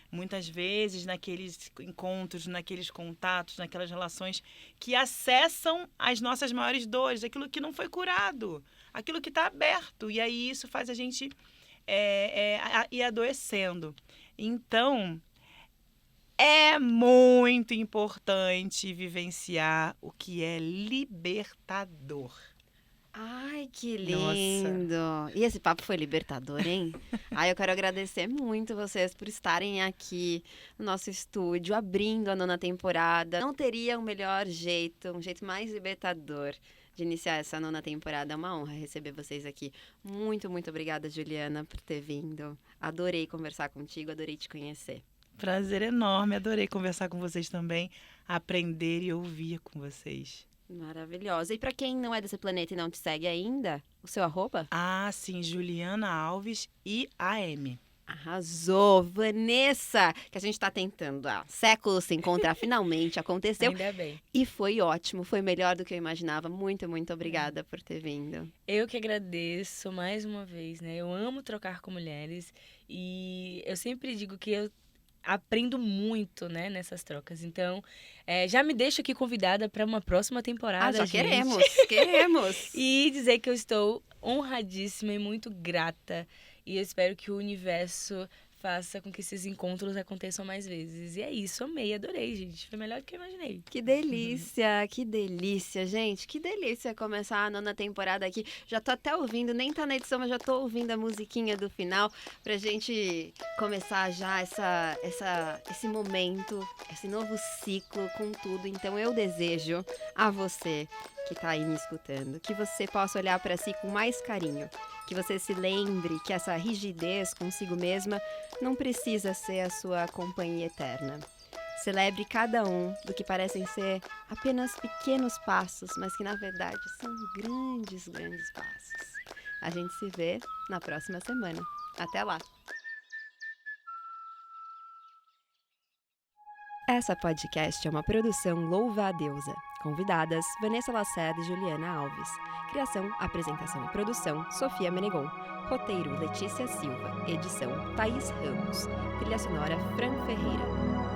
muitas vezes, naqueles encontros, naqueles contatos, naquelas relações que acessam as nossas maiores dores, aquilo que não foi curado, aquilo que está aberto. E aí isso faz a gente ir adoecendo. Então, é muito importante vivenciar o que é libertador. Ai, que lindo! E esse papo foi libertador, hein? Ai, eu quero agradecer muito vocês por estarem aqui no nosso estúdio, abrindo a 9ª temporada. Não teria um melhor jeito, um jeito mais libertador de iniciar essa 9ª temporada. É uma honra receber vocês aqui. Muito, muito obrigada, Juliana, por ter vindo. Adorei conversar contigo, adorei te conhecer. Prazer enorme, adorei conversar com vocês também, aprender e ouvir com vocês. Maravilhosa. E para quem não é desse planeta e não te segue ainda, o seu @? Ah, sim, Juliana Alves e AM. Arrasou! Vanessa, que a gente está tentando há séculos se encontrar, finalmente aconteceu. Ainda bem. E foi ótimo, foi melhor do que eu imaginava. Muito, muito obrigada por ter vindo. Eu que agradeço mais uma vez, né? Eu amo trocar com mulheres e eu sempre digo que eu aprendo muito, né, nessas trocas. Então, já me deixo aqui convidada para uma próxima temporada, já gente. queremos. E dizer que eu estou honradíssima e muito grata. E eu espero que o universo faça com que esses encontros aconteçam mais vezes. E é isso, amei, adorei, gente. Foi melhor do que eu imaginei. Que delícia, gente. Que delícia começar a 9ª temporada aqui. Já tô até ouvindo, nem tá na edição, mas já tô ouvindo a musiquinha do final pra gente começar já esse momento, esse novo ciclo com tudo. Então eu desejo a você que tá aí me escutando, que você possa olhar pra si com mais carinho, que você se lembre que essa rigidez consigo mesma não precisa ser a sua companhia eterna. Celebre cada um do que parecem ser apenas pequenos passos, mas que na verdade são grandes, grandes passos. A gente se vê na próxima semana. Até lá! Essa podcast é uma produção Louva a Deusa. Convidadas, Vanessa Lacerda e Juliana Alves. Criação, apresentação e produção, Sofia Menegon. Roteiro, Letícia Silva. Edição, Thaís Ramos. Trilha sonora, Fran Ferreira.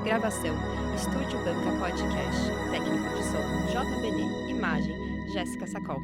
Gravação, Estúdio Banca Podcast. Técnico de som, JBN. Imagem, Jéssica Sacol.